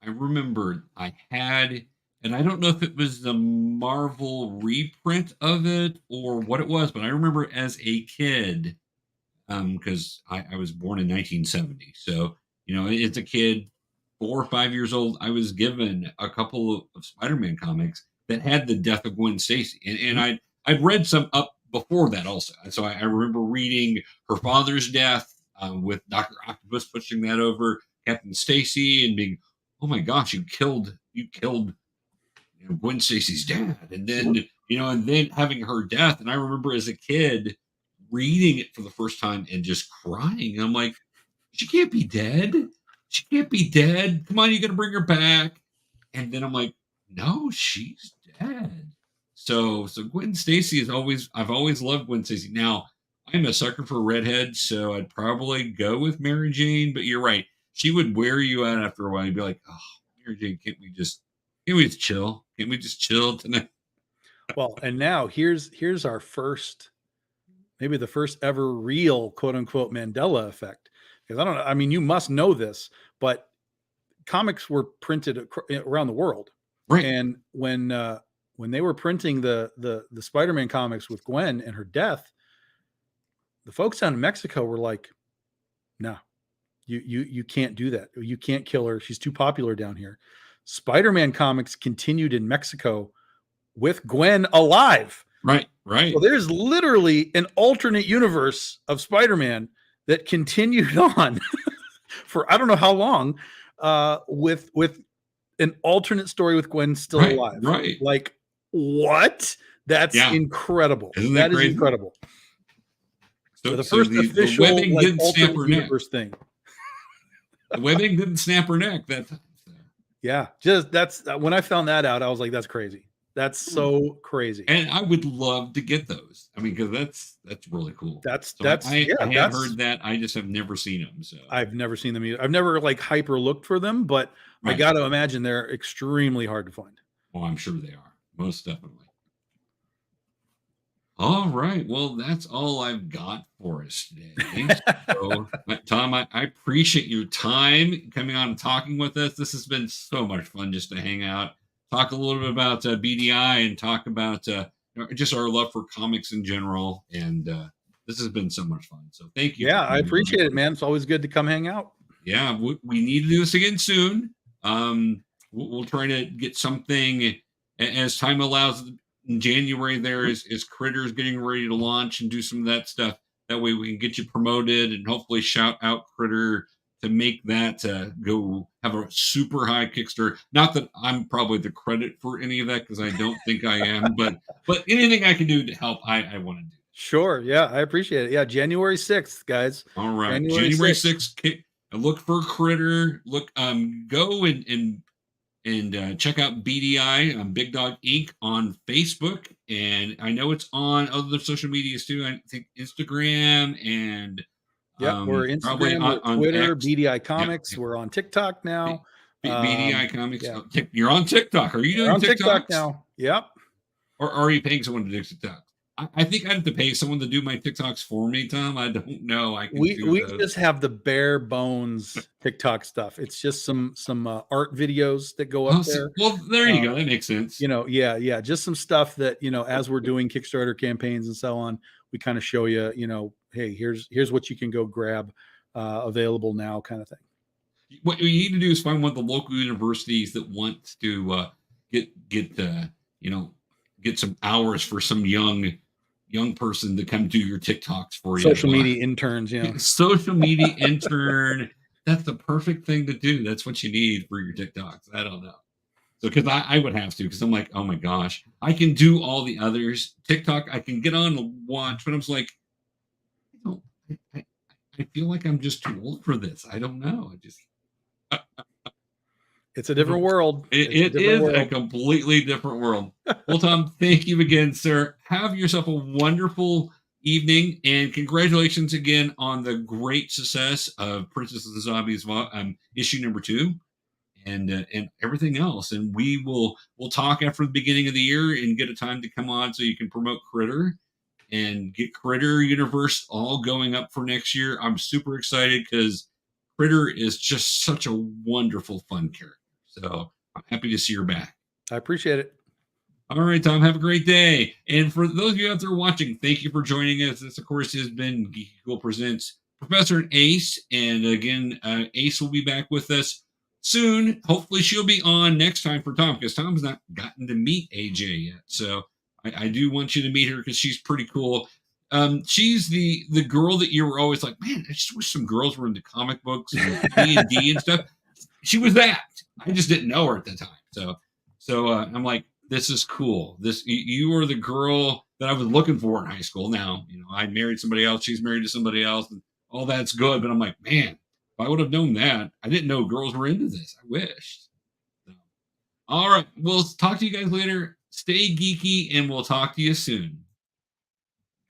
remembered I had, and I don't know if it was the Marvel reprint of it or what it was, but I remember as a kid, because I was born in 1970. So, it's a kid, 4 or 5 years old. I was given a couple of Spider-Man comics that had the death of Gwen Stacy. And I'd read some up before that also. So I remember reading her father's death with Dr. Octopus pushing that over Captain Stacy and being, oh my gosh, you killed Gwen Stacy's dad. And then, and then having her death. And I remember as a kid reading it for the first time and just crying. I'm like, she can't be dead. She can't be dead. Come on, you got to bring her back. And then I'm like, no, she's dead. So Gwen Stacy I've always loved Gwen Stacy. Now, I'm a sucker for redheads, so I'd probably go with Mary Jane, but you're right. She would wear you out after a while. You'd be like, oh, Mary Jane, can't we just chill? Can't we just chill tonight? Well, and now here's our first, maybe the first ever real quote unquote Mandela effect. Because I don't know, I mean, you must know this, but comics were printed around the world. Right. And when they were printing the Spider-Man comics with Gwen and her death, the folks down in Mexico were like, no, you can't do that. You can't kill her. She's too popular down here. Spider-Man comics continued in Mexico with Gwen alive. Right. So there's literally an alternate universe of Spider-Man that continued on for I don't know how long, with an alternate story with Gwen still alive. Right. Like what? That's incredible. Isn't that crazy? Is incredible. So the first official the webbing didn't snap her neck. Thing. The webbing didn't snap her neck that time. Yeah, just that's when I found that out, I was like, that's crazy. That's so crazy. And I would love to get those. I mean, because that's really cool. I have heard that. I just have never seen them. So I've never seen them either. I've never like hyper looked for them, but I got to imagine they're extremely hard to find. Oh, I'm sure they are. Most definitely. All right. Well, that's all I've got for us today. So, Tom, I appreciate your time coming on and talking with us. This has been so much fun just to hang out, talk a little bit about BDI, and talk about just our love for comics in general. And this has been so much fun. So, thank you. Yeah, I appreciate it, man. It's always good to come hang out. Yeah, we need to do this again soon. We'll try to get something as time allows. In January, there is Critters getting ready to launch and do some of that stuff. That way, we can get you promoted and hopefully shout out Critter to make that go have a super high Kickstarter. Not that I'm probably the credit for any of that because I don't think I am, but anything I can do to help, I want to do. Sure. Yeah, I appreciate it. Yeah, January 6th, guys. All right, January 6th. Look for Critter. Look, go and check out BDI, Big Dog Inc. on Facebook. And I know it's on other social medias too. I think Instagram and we're probably Instagram, on Twitter, X. BDI Comics. Yep. We're on TikTok now. BDI Comics. Yeah. You're on TikTok. Are you doing TikTok now? Yep. Or are you paying someone to do TikTok? I think I have to pay someone to do my TikToks for me, Tom. I don't know. We just have the bare bones TikTok stuff. It's just some art videos that go up there. Well, there you go. That makes sense. Yeah. Just some stuff that, as we're doing Kickstarter campaigns and so on, we kind of show you, hey, here's what you can go grab, available now, kind of thing. What you need to do is find one of the local universities that wants to get some hours for some young person to come do your TikToks for you. Social media interns, yeah. Social media intern. That's the perfect thing to do. That's what you need for your TikToks. I don't know. So, because I would have to, because I'm like, oh my gosh, I can do all the others. TikTok, I can get on and watch, but I was like, I feel like I'm just too old for this. I don't know. It's a different world. It is a completely different world. Well, Tom, thank you again, sir. Have yourself a wonderful evening, and congratulations again on the great success of Princess and Zombies issue number 2, and everything else. And we'll talk after the beginning of the year and get a time to come on so you can promote Critter and get Critter Universe all going up for next year. I'm super excited because Critter is just such a wonderful, fun character. So I'm happy to see her back. I appreciate it. All right, Tom, have a great day. And for those of you out there watching, thank you for joining us. This, of course, has been Geeky KOOL Presents Professor and Ace. And again, Ace will be back with us soon. Hopefully she'll be on next time for Tom, because Tom's not gotten to meet AJ yet. So I do want you to meet her because she's pretty cool. She's the girl that you were always like, man, I just wish some girls were into comic books and D&D and stuff. She was that. I just didn't know her at the time. So I'm like, this is cool. You were the girl that I was looking for in high school. Now, I married somebody else. She's married to somebody else, and all that's good. But I'm like, man, if I would have known that, I didn't know girls were into this. I wish. So, all right. We'll talk to you guys later. Stay geeky, and we'll talk to you soon.